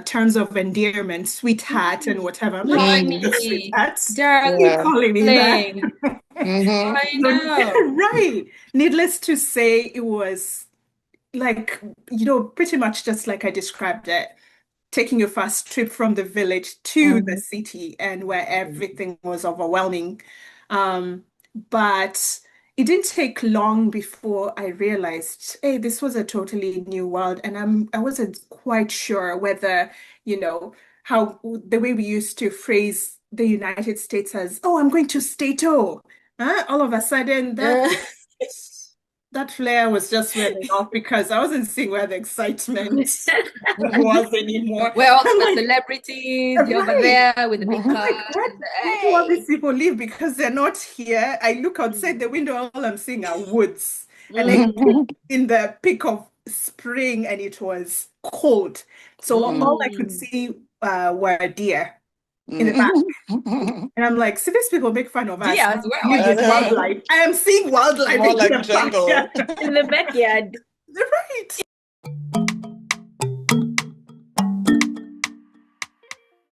terms of endearment, sweetheart and whatever. I'm like, Honey, sweetheart, darling, keep calling me that. I know. Right. Needless to say, it was like, pretty much just like I described it, taking your first trip from the village to the city, and where everything was overwhelming. But it didn't take long before I realized, hey, this was a totally new world, and I wasn't quite sure whether, how the way we used to phrase the United States as, oh, I'm going to state-o. All of a sudden, that flair was just wearing off, because I wasn't seeing where the excitement was anymore. Where all the I'm like, celebrities, you're over right. there with the big I'm like, car. where do all these people live? Because they're not here. I look outside the window, all I'm seeing are woods. And I came in the peak of spring, and it was cold. So all I could see were deer in the back. And I'm like, see, these people make fun of us. Diaz, where Live are with you? wildlife. I am seeing wildlife More in like the jungle. backyard. In the backyard.